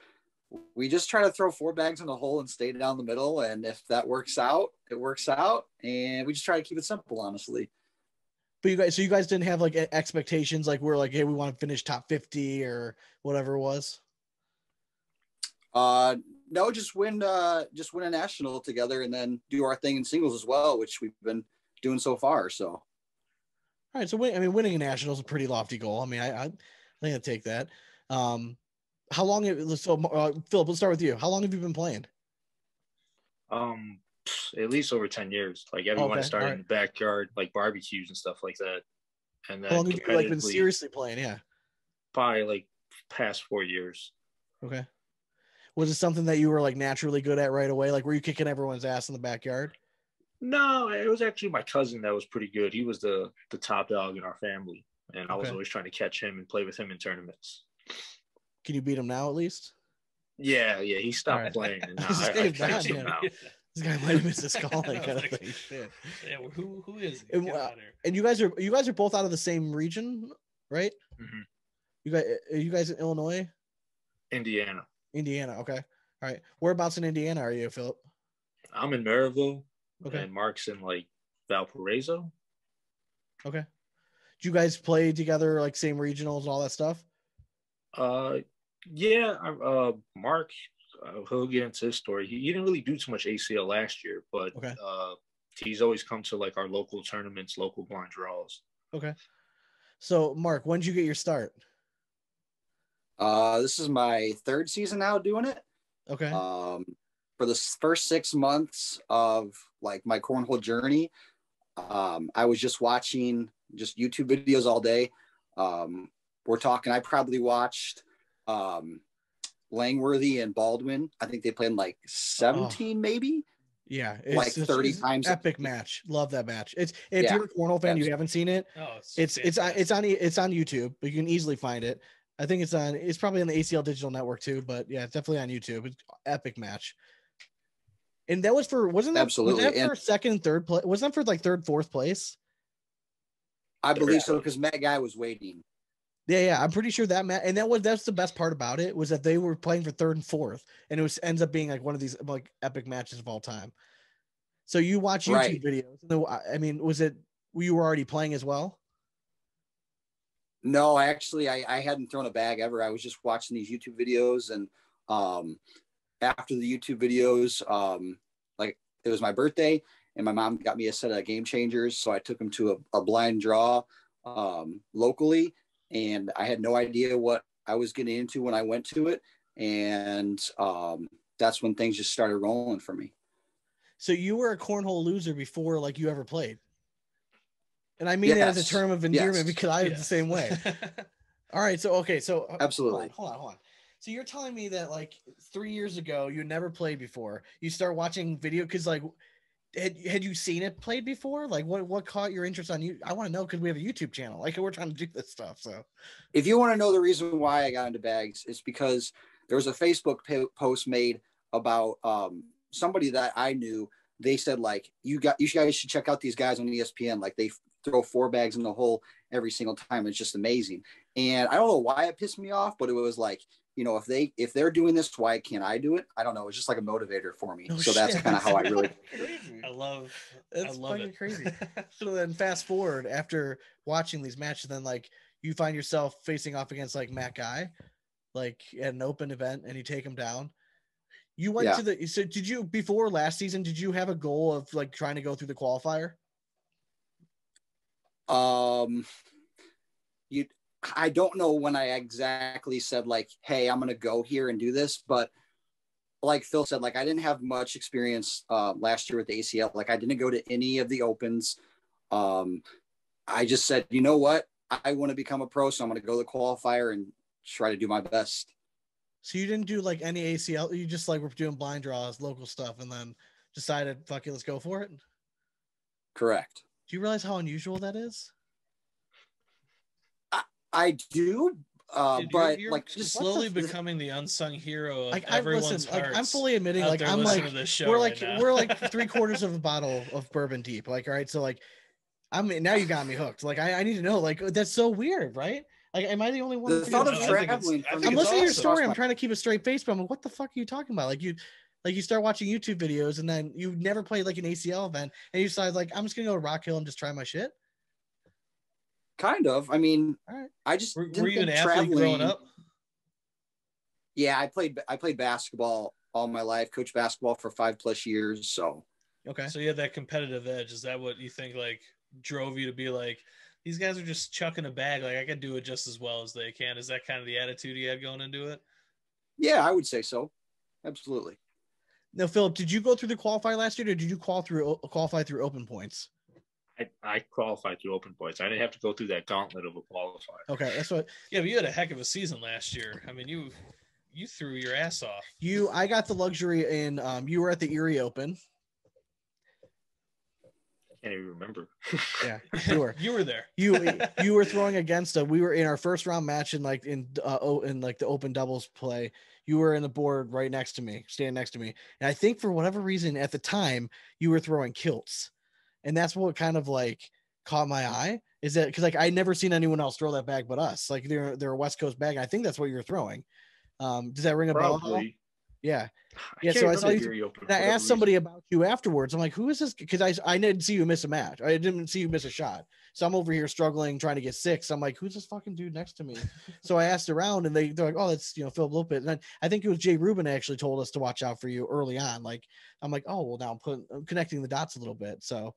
we just try to throw 4 bags in the hole and stay down the middle. And if that works out, it works out. And we just try to keep it simple, honestly. But you guys didn't have like expectations, like we're like, hey, we want to finish top 50 or whatever it was. No, just win a national together and then do our thing in singles as well, which we've been doing so far. So, all right. So winning a national is a pretty lofty goal. I mean, I think I'd take that. How long? Phillip, let's start with you. How long have you been playing? At least over 10 years. Like everyone started in the backyard, like barbecues and stuff like that. And then how long have you like been seriously playing? Yeah, probably like past 4 years. Okay. Was it something that you were like naturally good at right away? Like, were you kicking everyone's ass in the backyard? No, it was actually my cousin that was pretty good. He was the top dog in our family, and I was always trying to catch him and play with him in tournaments. Can you beat him now at least? Yeah, he stopped playing. And now I catch him now. This guy might have missed his calling. Shit. Yeah, who is he? And you guys are both out of the same region, right? Mm-hmm. You guys in Illinois? Indiana. Okay. All right. Whereabouts in Indiana are you, Phillip? I'm in Maryville. Okay. And Mark's in like Valparaiso. Okay. Do you guys play together, like same regionals and all that stuff? Yeah. Mark, he'll get into his story. He didn't really do too much ACL last year, but he's always come to like our local tournaments, local blind draws. Okay. So, Mark, when did you get your start? This is my 3rd season now doing it. Okay. For the first 6 months of like my cornhole journey, I was just watching just YouTube videos all day. We're talking, I probably watched Langworthy and Baldwin. I think they played like 17, maybe. Yeah, like 30 times. Epic match. Love that match. If you're a cornhole fan, you haven't seen it. It's on YouTube, but you can easily find it. I think it's probably on the ACL Digital Network too, but yeah, it's definitely on YouTube. It's epic match. And that was for, wasn't that, absolutely. Was that for second and third place? Wasn't that for like third, fourth place? I believe so, because Matt Guy was waiting. Yeah, I'm pretty sure that match, and that's the best part about it, was that they were playing for third and fourth, and it ends up being like one of these like epic matches of all time. So you watch YouTube videos. I mean, were you already playing as well? No, actually, I hadn't thrown a bag ever. I was just watching these YouTube videos, and after the YouTube videos, like it was my birthday, and my mom got me a set of Game Changers, so I took them to a blind draw locally, and I had no idea what I was getting into when I went to it, and that's when things just started rolling for me. So you were a cornhole loser before like you ever played? And I mean that as a term of endearment because I was the same way. All right. So, absolutely. Hold on. So you're telling me that like 3 years ago, you never played before. You start watching video because like, had you seen it played before? Like what caught your interest on you? I want to know, because we have a YouTube channel. Like we're trying to do this stuff. So if you want to know the reason why I got into bags, it's because there was a Facebook post made about somebody that I knew. They said like, you guys should check out these guys on ESPN. Like they throw 4 bags in the hole every single time. It's just amazing. And I don't know why it pissed me off, but it was like, you know, if they're doing this, why can't I do it? I don't know. It's just like a motivator for me. So that's kind of how I really. I love it. Crazy. So then fast forward after watching these matches, then like you find yourself facing off against like Matt Guy, like at an open event, and you take him down. You went to so did you, before last season, did you have a goal of like trying to go through the qualifier? I don't know when I exactly said like, hey, I'm going to go here and do this. But like Phil said, like I didn't have much experience last year with the ACL. Like I didn't go to any of the opens. I just said, you know what? I want to become a pro. So I'm going to go to the qualifier and try to do my best. So you didn't do like any ACL. You just like were doing blind draws, local stuff, and then decided, fuck it, let's go for it. Correct. Do you realize how unusual that is? I do, but you're like just slowly becoming the unsung hero of like everyone's hearts. Like I'm fully admitting, like I'm like we're like 3/4 of a bottle of bourbon deep. Like, all right, so like now you got me hooked. Like I need to know. Like that's so weird, right? Like, am I the only one? The thought of traveling. I'm listening to your story. I'm trying to keep a straight face, but I'm like, what the fuck are you talking about? Like you start watching YouTube videos and then you never played like an ACL event and you decide like, I'm just gonna go to Rock Hill and just try my shit. Kind of. I mean, all right. I just were you an athlete growing up? Yeah, I played basketball all my life. Coached basketball for 5+ years. So okay. So you had that competitive edge. Is that what you think like drove you to be like, these guys are just chucking a bag, like I can do it just as well as they can? Is that kind of the attitude you had going into it? Yeah, I would say so. Absolutely. Now, Phillip, did you go through the qualifier last year, or did you qualify through open points? I qualified through open points. I didn't have to go through that gauntlet of a qualifier. Okay, that's what. Yeah, but you had a heck of a season last year. I mean, you threw your ass off. I got the luxury in. You were at the Erie Open. Can't even remember. Yeah, you were. You were there. You were throwing against us. We were in our first round match in like the open doubles play. You were in the board right next to me, standing next to me. And I think for whatever reason at the time you were throwing kilts, and that's what kind of like caught my eye. Is that because like I never seen anyone else throw that bag but us? Like they're a West Coast bag. I think that's what you were throwing. Does that ring a bell? Yeah. Yeah. So I saw you. And I asked somebody about you afterwards. I'm like, who is this? Because I didn't see you miss a match. I didn't see you miss a shot. So I'm over here struggling, trying to get 6. I'm like, who's this fucking dude next to me? So I asked around and they're like, oh, that's, Phillip Lopez. And I think it was Jay Rubin actually told us to watch out for you early on. Like, I'm like, oh, well, now I'm connecting the dots a little bit. So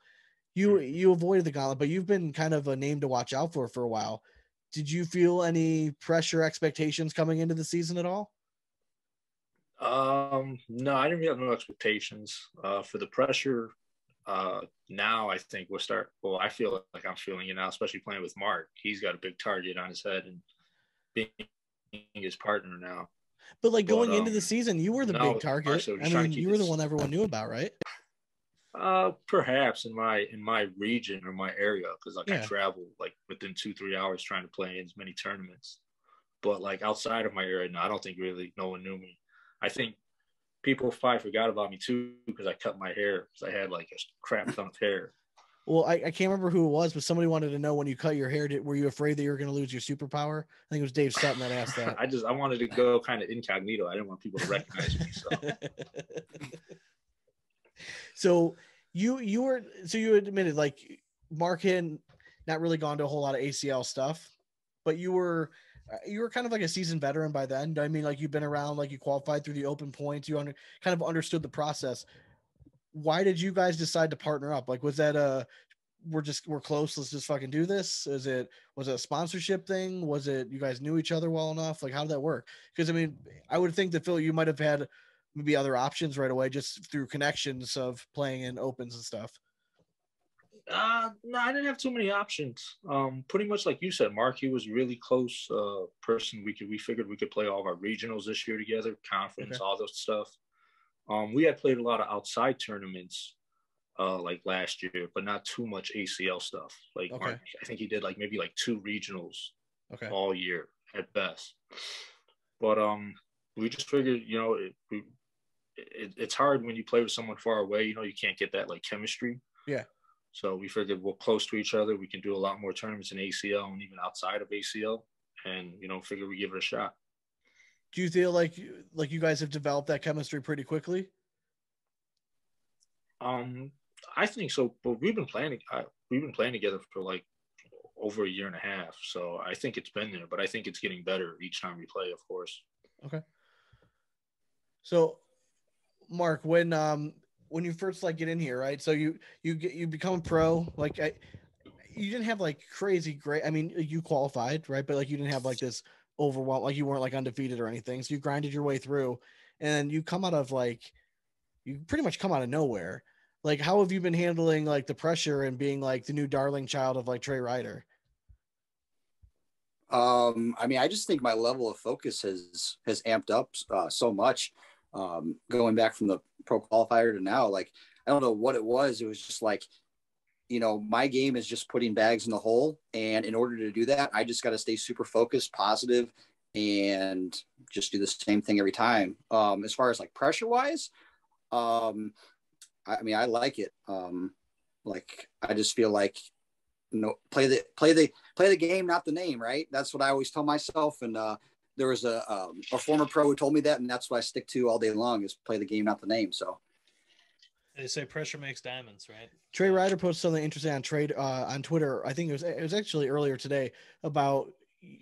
you avoided the gauntlet, but you've been kind of a name to watch out for a while. Did you feel any pressure expectations coming into the season at all? No, I didn't really have no expectations for the pressure. Now I think I feel like I'm feeling it now, especially playing with Mark. He's got a big target on his head and being his partner now. But going into the season, you were the big target. I mean, you were the one everyone knew about, right? Perhaps in my region or my area, because I travel like within 2-3 hours trying to play in as many tournaments. But like outside of my area, no, I don't think really no one knew me. I think people probably forgot about me too because I cut my hair because I had like a crap ton of hair. Well, I can't remember who it was, but somebody wanted to know when you cut your hair, were you afraid that you were going to lose your superpower? I think it was Dave Sutton that asked that. I wanted to go kind of incognito. I didn't want people to recognize me. So you admitted like Mark had not really gone to a whole lot of ACL stuff, but you were kind of like a seasoned veteran by then. I mean, like you've been around, like you qualified through the open points, you kind of understood the process. Why did you guys decide to partner up? Like, was that we're close, let's just fucking do this? Was it a sponsorship thing? Was it you guys knew each other well enough? Like, how did that work? Because I mean, I would think that Phil, you might have had maybe other options right away just through connections of playing in opens and stuff. No, I didn't have too many options. Pretty much like you said, Mark, he was a really close person. We figured we could play all of our regionals this year together, conference, all those stuff. We had played a lot of outside tournaments like last year, but not too much ACL stuff. Like Mark, I think he did like maybe like 2 regionals all year at best. But we just figured, it's hard when you play with someone far away. You can't get that like chemistry. Yeah. So we figured we're close to each other. We can do a lot more tournaments in ACL and even outside of ACL, and figure we give it a shot. Do you feel like you guys have developed that chemistry pretty quickly? I think so. But we've been playing together for like over 1.5 years. So I think it's been there, but I think it's getting better each time we play, of course. Okay. So, Mark, when you first get in here, right? So you become a pro. Like you didn't have like crazy great. I mean, you qualified, right? But you didn't have like this overwhelm. Like you weren't like undefeated or anything. So you grinded your way through, and you come out of you pretty much come out of nowhere. Like, how have you been handling like the pressure and being like the new darling child of like Trey Ryder? I mean, I just think my level of focus has amped up so much. Going back from the pro qualifier to now, I don't know what it was. It was just my game is just putting bags in the hole. And in order to do that, I just got to stay super focused, positive, and just do the same thing every time. As far as pressure wise, I mean, I like it. I just feel like play the game, not the name, right? That's what I always tell myself. And there was a former pro who told me that, and that's what I stick to all day long is play the game, not the name. So they say pressure makes diamonds, right? Trey Ryder posted something interesting on Twitter. I think it was actually earlier today about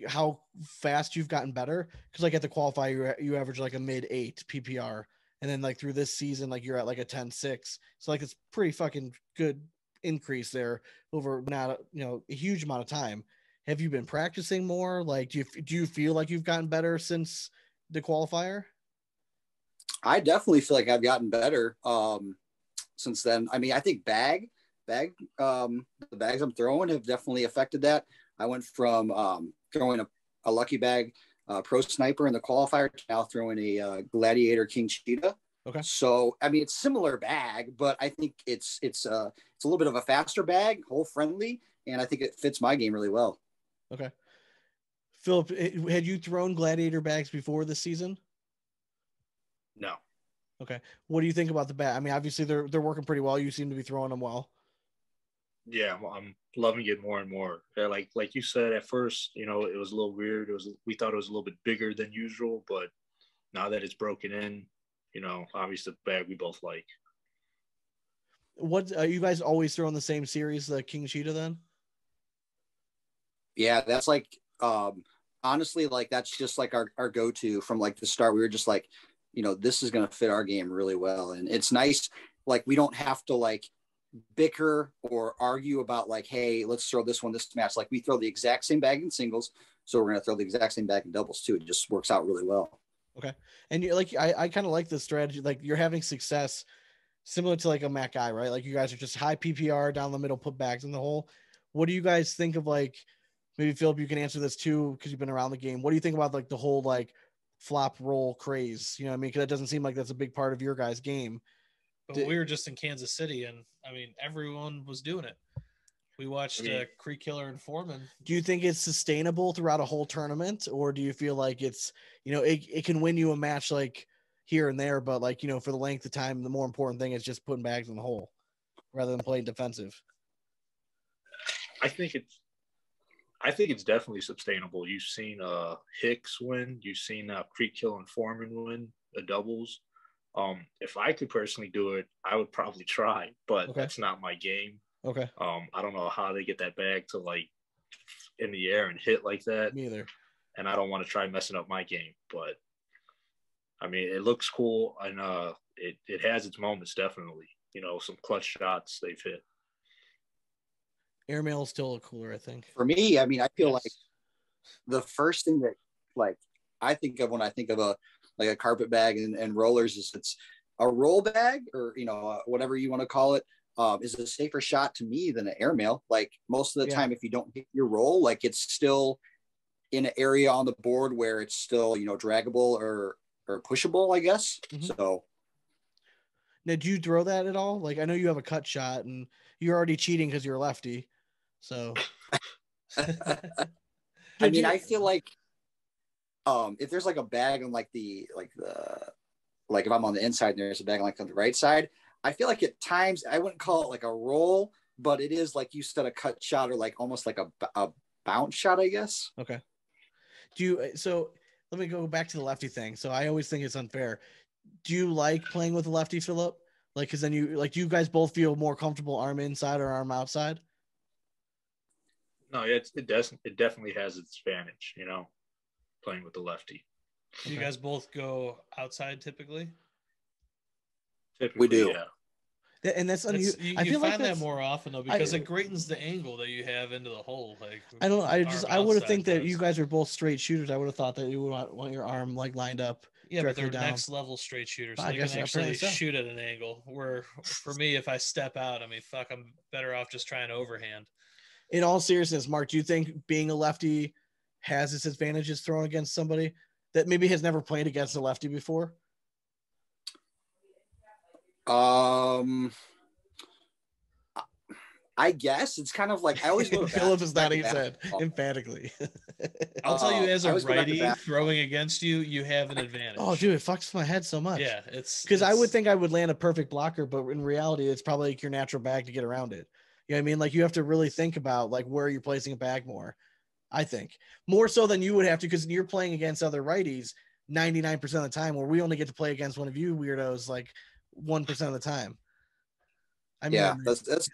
how fast you've gotten better. Cause like at the qualifier, you average like a mid-8 PPR. And then like through this season, like you're at like a 10.6. So like it's pretty fucking good increase there over not a huge amount of time. Have you been practicing more? Like, do you feel like you've gotten better since the qualifier? I definitely feel like I've gotten better since then. I mean, I think the bags I'm throwing have definitely affected that. I went from throwing a lucky bag pro sniper in the qualifier to now throwing a gladiator king cheetah. Okay. So I mean, it's similar bag, but I think it's a little bit of a faster bag, hole friendly, and I think it fits my game really well. Okay. Phillip, had you thrown gladiator bags before this season? No. Okay. What do you think about the bag? I mean, obviously they're working pretty well. You seem to be throwing them well. Yeah, I'm loving it more and more. Like you said at first, it was a little weird. We thought it was a little bit bigger than usual, but now that it's broken in, obviously the bag we both like. What you guys always throw in the same series, the King Cheetah then? Yeah, that's like honestly, like that's just like our go-to from like the start. We were just like, this is going to fit our game really well. And it's nice. Like we don't have to like bicker or argue about like, hey, let's throw this match. Like we throw the exact same bag in singles. So we're going to throw the exact same bag in doubles too. It just works out really well. Okay. And you're like, I kind of like this strategy. Like you're having success similar to like a Mac guy, right? Like you guys are just high PPR down the middle, put bags in the hole. What do you guys think of like, maybe Phillip, you can answer this too, because you've been around the game. What do you think about like the whole like flop roll craze? You know what I mean? Because that doesn't seem like that's a big part of your guys' game. But we were just in Kansas City, and I mean, everyone was doing it. We watched Creek Killer and Foreman. Do you think it's sustainable throughout a whole tournament, or do you feel like it's, it can win you a match like here and there, but like, for the length of time, the more important thing is just putting bags in the hole rather than playing defensive? I think it's definitely sustainable. You've seen Hicks win. You've seen Creek Killer and Foreman win the doubles. If I could personally do it, I would probably try, but that's not my game. Okay. I don't know how they get that bag to like in the air and hit like that. Me either. And I don't want to try messing up my game, but I mean, it looks cool and it has its moments, definitely. Some clutch shots they've hit. Airmail is still cooler, I think. For me, I mean, I feel like the first thing that like I think of when I think of a carpet bag and rollers is it's a roll bag or whatever you want to call it. Is a safer shot to me than an airmail. Like most of the time, if you don't hit your roll, like it's still in an area on the board where it's still, draggable or pushable, I guess. Mm-hmm. So now, do you throw that at all? Like, I know you have a cut shot and you're already cheating because you're a lefty. So, I mean, I feel like if there's like a bag on like if I'm on the inside and there's a bag like on the right side, I feel like at times I wouldn't call it like a roll, but it is like you said, a cut shot or like almost like a bounce shot, I guess. Okay. So let me go back to the lefty thing. So I always think it's unfair. Do you like playing with a lefty, Phillip? Like, cause then do you guys both feel more comfortable arm inside or arm outside? No, it definitely has its advantage, playing with the lefty. Do you guys both go outside typically? We do. Yeah. And that's you I feel find like that more often though, because it greatens the angle that you have into the hole. Like I would have think that you guys are both straight shooters. I would have thought that you would want your arm like lined up. Yeah, but they're down. Next level straight shooters. So I they guess can actually shoot at an angle. Where for me, if I step out, I mean, fuck, I'm better off just trying to overhand. In all seriousness, Mark, do you think being a lefty has its advantages thrown against somebody that maybe has never played against a lefty before? I guess it's kind of like I always go to Phillip is not even said emphatically. I'll tell you, as a righty throwing against you, you have an advantage. Oh, dude, it fucks my head so much. Yeah, it's because I would think I would land a perfect blocker, but in reality, it's probably like your natural bag to get around it. You know what I mean? Like you have to really think about like where you're placing a bag more. I think more so than you would have to, because you're playing against other righties 99% of the time, where we only get to play against one of you weirdos like 1% of the time. I mean, Yeah, that's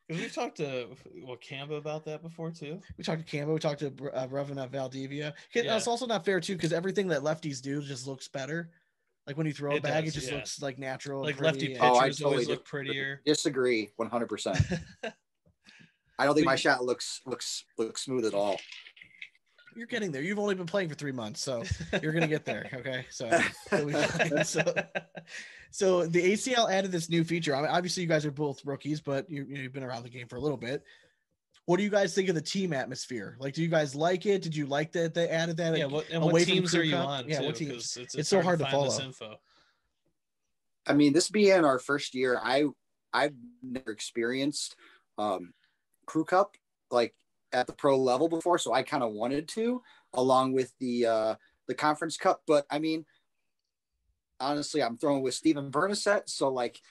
We've talked to Kamba about that before too. We talked to Cambo. We talked to Revenant Valdivia. Yeah. It's also not fair too, because everything that lefties do just looks better. Like when you throw a bag, it just looks like natural. Like and lefty pretty. pitchers always look prettier. Disagree 100%. I don't think my shot looks smooth at all. You're getting there. You've only been playing for 3 months, so you're gonna get there. Okay, so so the ACL added this new feature. I mean, obviously, you guys are both rookies, but you've been around the game for a little bit. What do you guys think of the team atmosphere? Like, do you guys like it? Did you like that they added that? Yeah, what teams are you on? Yeah, too? what teams? It's so hard to find follow. this info. I mean, this being our first year, I've never experienced Crew Cup like at the pro level before, so I kind of wanted to, along with the Conference Cup. But I mean, honestly, I'm throwing with Steven Bernasette, so like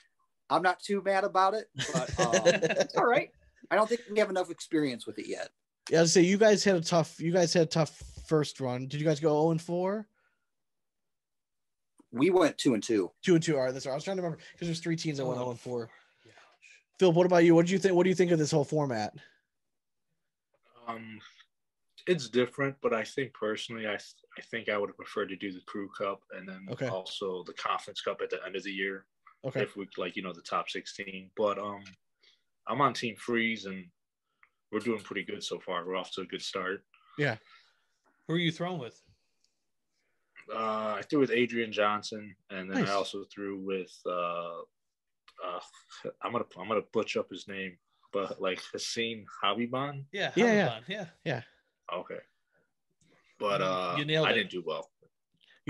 I'm not too mad about it. But it's all right. I don't think we have enough experience with it yet. Yeah, I'd say you guys had a tough first run. Did you guys go 0-4? We went 2-2. 2-2. All right, that's right. I was trying to remember because there's 3 teams that went 0-4. Phil, what about you? What do you think? What do you think of this whole format? It's different, but I think personally, I think I would have preferred to do the Crew Cup and then also the Conference Cup at the end of the year. Okay. If we the top 16. But I'm on Team Freeze and we're doing pretty good so far. We're off to a good start. Yeah. Who are you throwing with? I threw with Adrian Johnson, and then nice. I also threw with I'm gonna butcher up his name, but like Hassan Habiban. Yeah. Okay. But you nailed it. I didn't do well.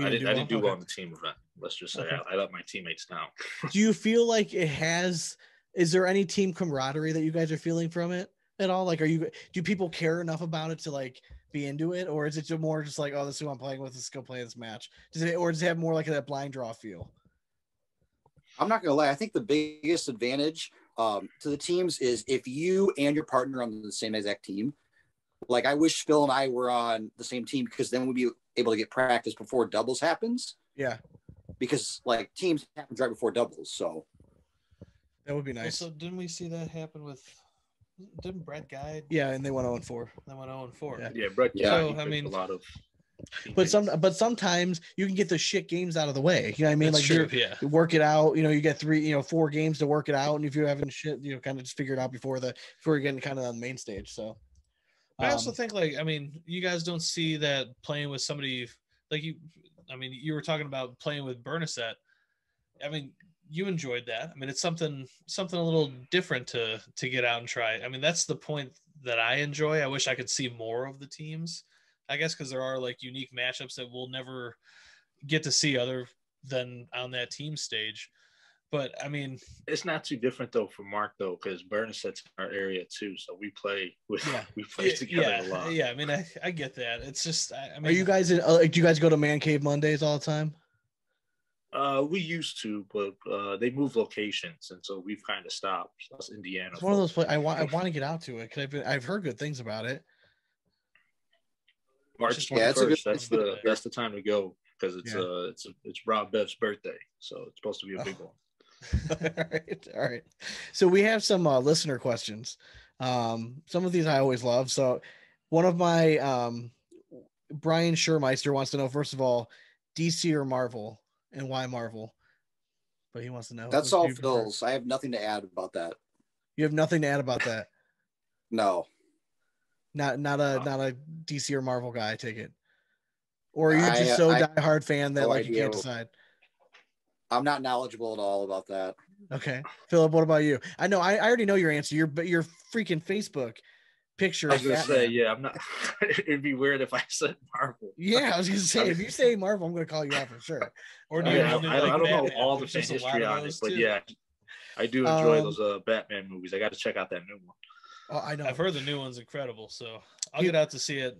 I didn't do well in the team event. Let's just say I let my teammates down. Do you feel like is there any team camaraderie that you guys are feeling from it at all? Like, do people care enough about it to like be into it, or is it more just like, oh, this is who I'm playing with, let's go play this match? Does it have more like that blind draw feel? I'm not gonna lie. I think the biggest advantage to the teams is if you and your partner are on the same exact team. Like, I wish Phil and I were on the same team, because then we'd be able to get practice before doubles happens. Yeah. Because like teams happen right before doubles, so that would be nice. So didn't we see that happen with? Didn't Brett guide? Yeah, and they went 0-4. They went 0-4. Yeah, Brett. Yeah. So I mean, a lot of. But sometimes you can get the shit games out of the way. You know what I mean? That's like true, you work it out. You get 4 games to work it out, and if you're having shit, kind of just figure it out before you're getting kind of on the main stage. So I also think you guys don't see that playing with somebody like you. I mean, you were talking about playing with Bernasette. I mean, you enjoyed that. I mean, it's something a little different to get out and try. I mean, that's the point that I enjoy. I wish I could see more of the teams, I guess, because there are like unique matchups that we'll never get to see other than on that team stage. But I mean, it's not too different though for Mark though, because Bernassette's in our area too, so we play together a lot. Yeah, I mean, I get that. It's just, I mean, are you guys do you guys go to Man Cave Mondays all the time? We used to, but they moved locations, and so we've kind of stopped. That's Indiana. It's one of those places I want to get out to it because I've heard good things about it. March 21st. That's the time to go, because it's Rob Bev's birthday, so it's supposed to be a big one. All right. So we have some listener questions. Some of these I always love. So one of my Brian Schurmeister wants to know, first of all, DC or Marvel, and why Marvel? But he wants to know. That's all Phil's. I have nothing to add about that. You have nothing to add about that? No. Not a DC or Marvel guy, I take it. Or are you just so diehard fan that you can't decide? I'm not knowledgeable at all about that. Okay. Phillip, what about you? I know I already know your answer. Your freaking Facebook picture. I was gonna say, yeah, I'm not. It'd be weird if I said Marvel. Yeah, I was gonna say, if you say Marvel, I'm gonna call you out for sure. Or do I don't know all the history on it, but yeah, I do enjoy those Batman movies. I got to check out that new one. Oh, I know. I've heard the new one's incredible, so I'll get out to see it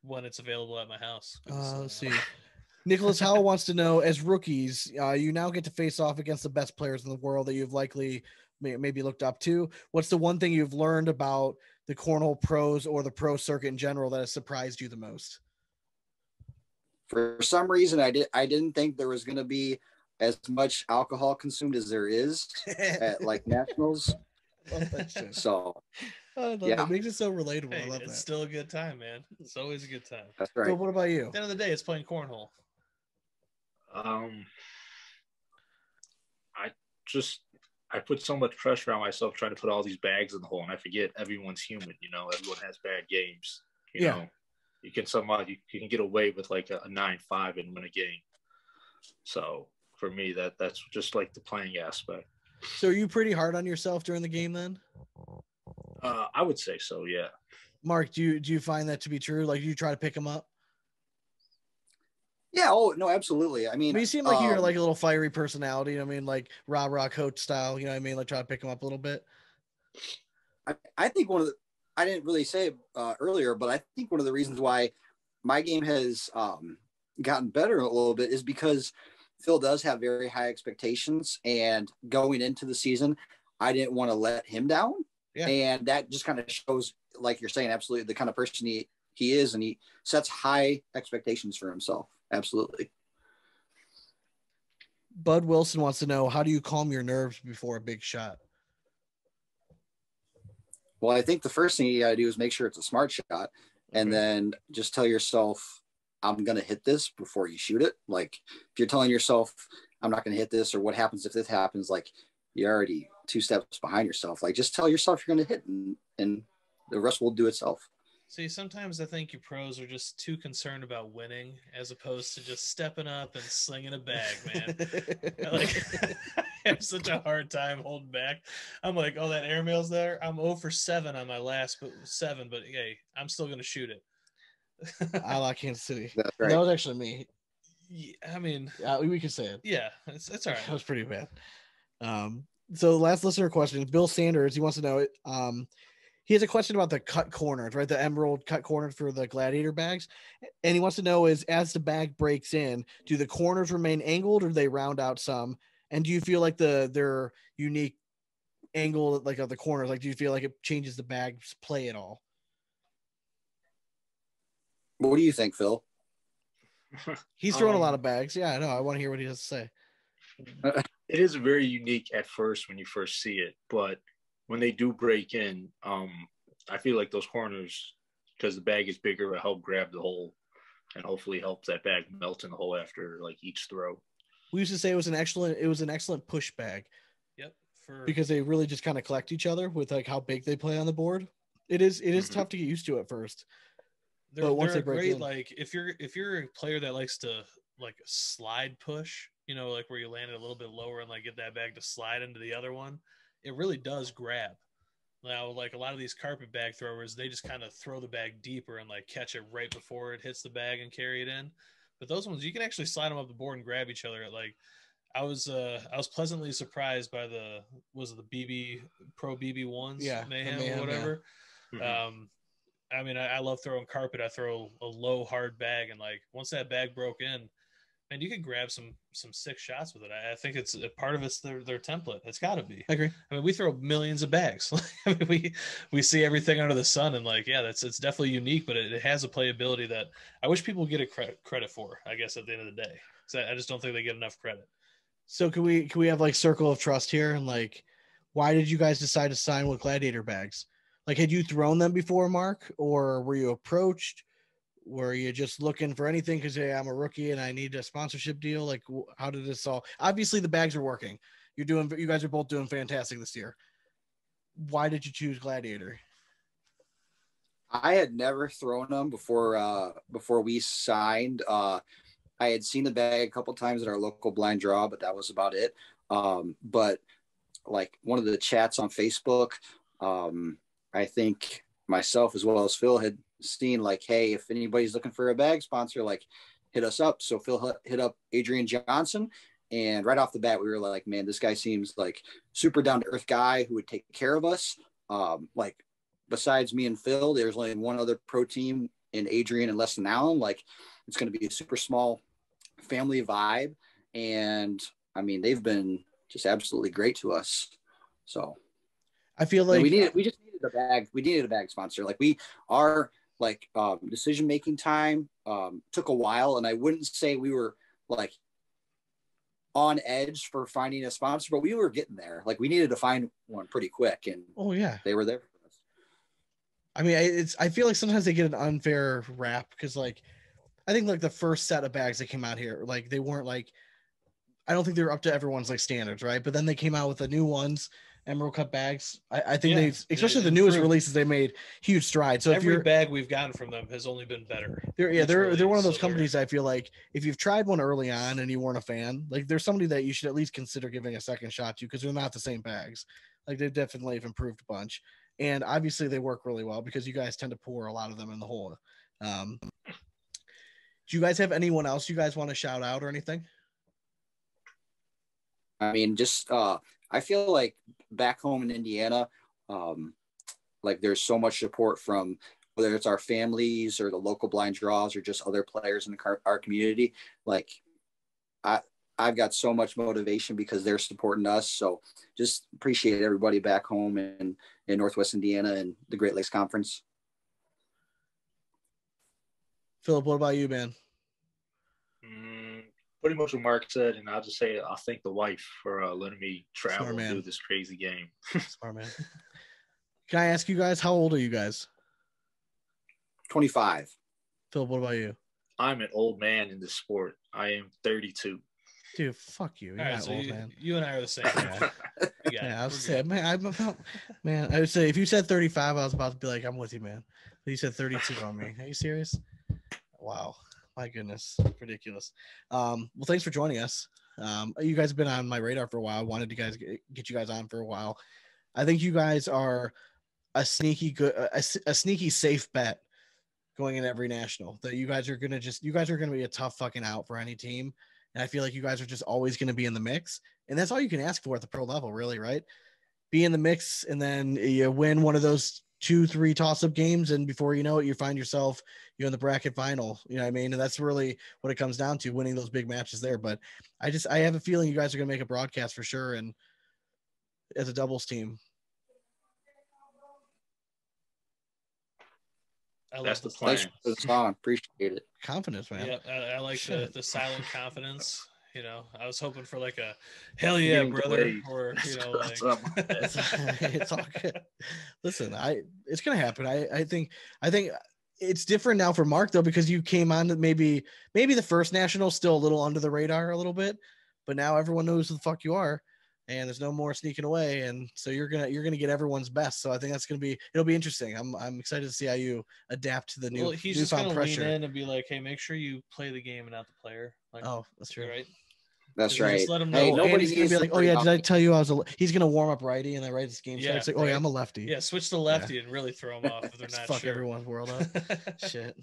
when it's available at my house. Let's see. Nicholas Howell wants to know, as rookies, you now get to face off against the best players in the world that you've likely maybe looked up to. What's the one thing you've learned about the Cornhole pros or the pro circuit in general that has surprised you the most? For some reason, I didn't think there was going to be as much alcohol consumed as there is at like nationals. Love that shit. So I love yeah, it. Makes it so relatable. Hey, I love it's that. still a good time, man. It's always a good time. that's right. So what about you? At the end of the day, it's playing cornhole. I put so much pressure on myself trying to put all these bags in the hole, and I forget everyone's human. Everyone has bad games. You know, you can somehow you can get away with like a 9-5 and win a game. So for me, that's just like the playing aspect. So are you pretty hard on yourself during the game then? I would say so, yeah. Mark, do you find that to be true? Like, do you try to pick them up? Yeah. Oh no, absolutely. I mean, You seem like you're like a little fiery personality. You know what I mean? Like rah coach style. You know what I mean? Like try to pick them up a little bit. I think I didn't really say it earlier, but I think one of the reasons why my game has gotten better a little bit is because Phil does have very high expectations, and going into the season, I didn't want to let him down. Yeah. And that just kind of shows, like you're saying, absolutely the kind of person he is, and he sets high expectations for himself. Absolutely. Bud Wilson wants to know, how do you calm your nerves before a big shot? Well, I think the first thing you got to do is make sure it's a smart shot, and then just tell yourself, I'm going to hit this before you shoot it. Like if you're telling yourself, I'm not going to hit this, or what happens if this happens, like you're already 2 steps behind yourself. Like just tell yourself you're going to hit, and the rest will do itself. See, sometimes I think you pros are just too concerned about winning as opposed to just stepping up and slinging a bag, man. I have such a hard time holding back. I'm like, oh, that airmail's there. I'm 0 for 7 on my last 7, but hey, I'm still going to shoot it. I like Kansas City. That's right. That was actually me. Yeah, I mean, we can say it. Yeah, it's all right. That was pretty bad. So last listener question, Bill Sanders, he wants to know, he has a question about the cut corners, right? The emerald cut corners for the gladiator bags. And he wants to know is, as the bag breaks in, do the corners remain angled or do they round out some? And do you feel like their unique angle, like of the corners, like do you feel like it changes the bag's play at all? What do you think, Phil? He's throwing a lot of bags. Yeah, I know. I want to hear what he has to say. It is very unique at first when you first see it, but when they do break in, I feel like those corners, because the bag is bigger, will help grab the hole and hopefully help that bag melt in the hole after like each throw. We used to say it was an excellent push bag. Yep. Because they really just kind of collect each other with like how big they play on the board. It is tough to get used to at first. But once they break great in. Like if you're a player that likes to like slide push, like where you land it a little bit lower and like get that bag to slide into the other one, it really does grab. Now, like a lot of these carpet bag throwers, they just kind of throw the bag deeper and like catch it right before it hits the bag and carry it in. But those ones, you can actually slide them up the board and grab each other. Like I was pleasantly surprised by the BB Pro BB1s, Mayhem or whatever. Yeah. I mean, I love throwing carpet. I throw a low hard bag, and like once that bag broke in, and you can grab some sick shots with it. I think it's a part of it's their template. It's got to be. I agree. I mean, we throw millions of bags. I mean, we see everything under the sun, and like, yeah, it's definitely unique, but it has a playability that I wish people would get a credit for. I guess at the end of the day, so I just don't think they get enough credit. So can we have like circle of trust here, and like, why did you guys decide to sign with Gladiator bags? Like, had you thrown them before, Mark, or were you approached? Were you just looking for anything because, hey, I'm a rookie and I need a sponsorship deal? Like, how did this all? Obviously, the bags are working. You guys are both doing fantastic this year. Why did you choose Gladiator? I had never thrown them before we signed. I had seen the bag a couple times at our local blind draw, but that was about it. But like one of the chats on Facebook, I think myself as well as Phil had seen like, hey, if anybody's looking for a bag sponsor, like hit us up. So Phil hit up Adrian Johnson, and right off the bat, we were like, man, this guy seems like super down to earth guy who would take care of us. Like besides me and Phil, there's only one other pro team in Adrian and Leston Allen. Like it's going to be a super small family vibe. And I mean, they've been just absolutely great to us. So I feel like we just needed a bag. We needed a bag sponsor. Like our decision-making time took a while, and I wouldn't say we were like on edge for finding a sponsor, but we were getting there. Like we needed to find one pretty quick, and they were there for us. I mean, I feel like sometimes they get an unfair rap because like I think like the first set of bags that came out here, like they weren't like, I don't think they were up to everyone's like standards, right? But then they came out with the new ones, Emerald Cut bags. I think they, especially the newest releases, they made huge strides. So every bag we've gotten from them has only been better. They're one of those companies. I feel like if you've tried one early on and you weren't a fan, like there's somebody that you should at least consider giving a second shot to, because they're not the same bags. Like they've definitely improved a bunch, and obviously they work really well because you guys tend to pour a lot of them in the hole. Do you guys have anyone else you guys want to shout out or anything? I mean, just I feel like back home in Indiana, like there's so much support from whether it's our families or the local blind draws or just other players in our community. Like I've got so much motivation because they're supporting us. So just appreciate everybody back home in Northwest Indiana and the Great Lakes Conference. Phillip, what about you, man? Pretty much what Mark said, and I'll just say I'll thank the wife for letting me travel and do this crazy game. Smart man. Can I ask you guys, how old are you guys? 25. Phillip, what about you? I'm an old man in this sport. I am 32. Dude, fuck you. You're right, not so old, man. You and I are the same. I was saying, man, I would say if you said 35, I was about to be like, I'm with you, man. But you said 32 on me. Are you serious? Wow. My goodness, ridiculous. Well, thanks for joining us. You guys have been on my radar for a while. I wanted to get you guys on for a while. I think you guys are a sneaky safe bet going in every national. That you guys are gonna be a tough fucking out for any team. And I feel like you guys are just always gonna be in the mix. And that's all you can ask for at the pro level, really, right? Be in the mix, and then you win one of those 2-3 toss-up games, and before you know it, you find yourself in the bracket final. You know what I mean? And that's really what it comes down to, winning those big matches there. But I have a feeling you guys are gonna make a broadcast for sure, and as a doubles team. That's the plan. Thanks for the song. Appreciate it. Confidence, man. Yeah, I like the silent confidence. You know, I was hoping for like a hell yeah, brother, or like it's all good. Listen, it's gonna happen. I think it's different now for Mark though, because you came on maybe the first national still a little under the radar a little bit, but now everyone knows who the fuck you are, and there's no more sneaking away, and so you're gonna get everyone's best. So I think it'll be interesting. I'm excited to see how you adapt to the new. Well, he's just gonna lean in and be like, hey, make sure you play the game and not the player. Like, oh, that's true, right? That's right. Just let him know. Hey, nobody's gonna be like, oh yeah, did I tell you I was he's gonna warm up righty, and then right this game starts like, oh yeah, I'm a lefty. Yeah, switch to lefty and really throw them off if they're not fuck sure. Everyone's world up. Shit.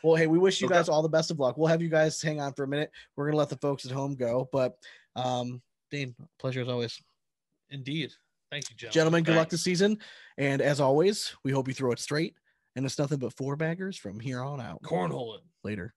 Well, hey, we wish you guys all the best of luck. We'll have you guys hang on for a minute. We're gonna let the folks at home go, but Dane, pleasure as always. Indeed. Thank you, gentlemen. Good luck this season, and as always, we hope you throw it straight, and it's nothing but 4 baggers from here on out. Cornhole it later.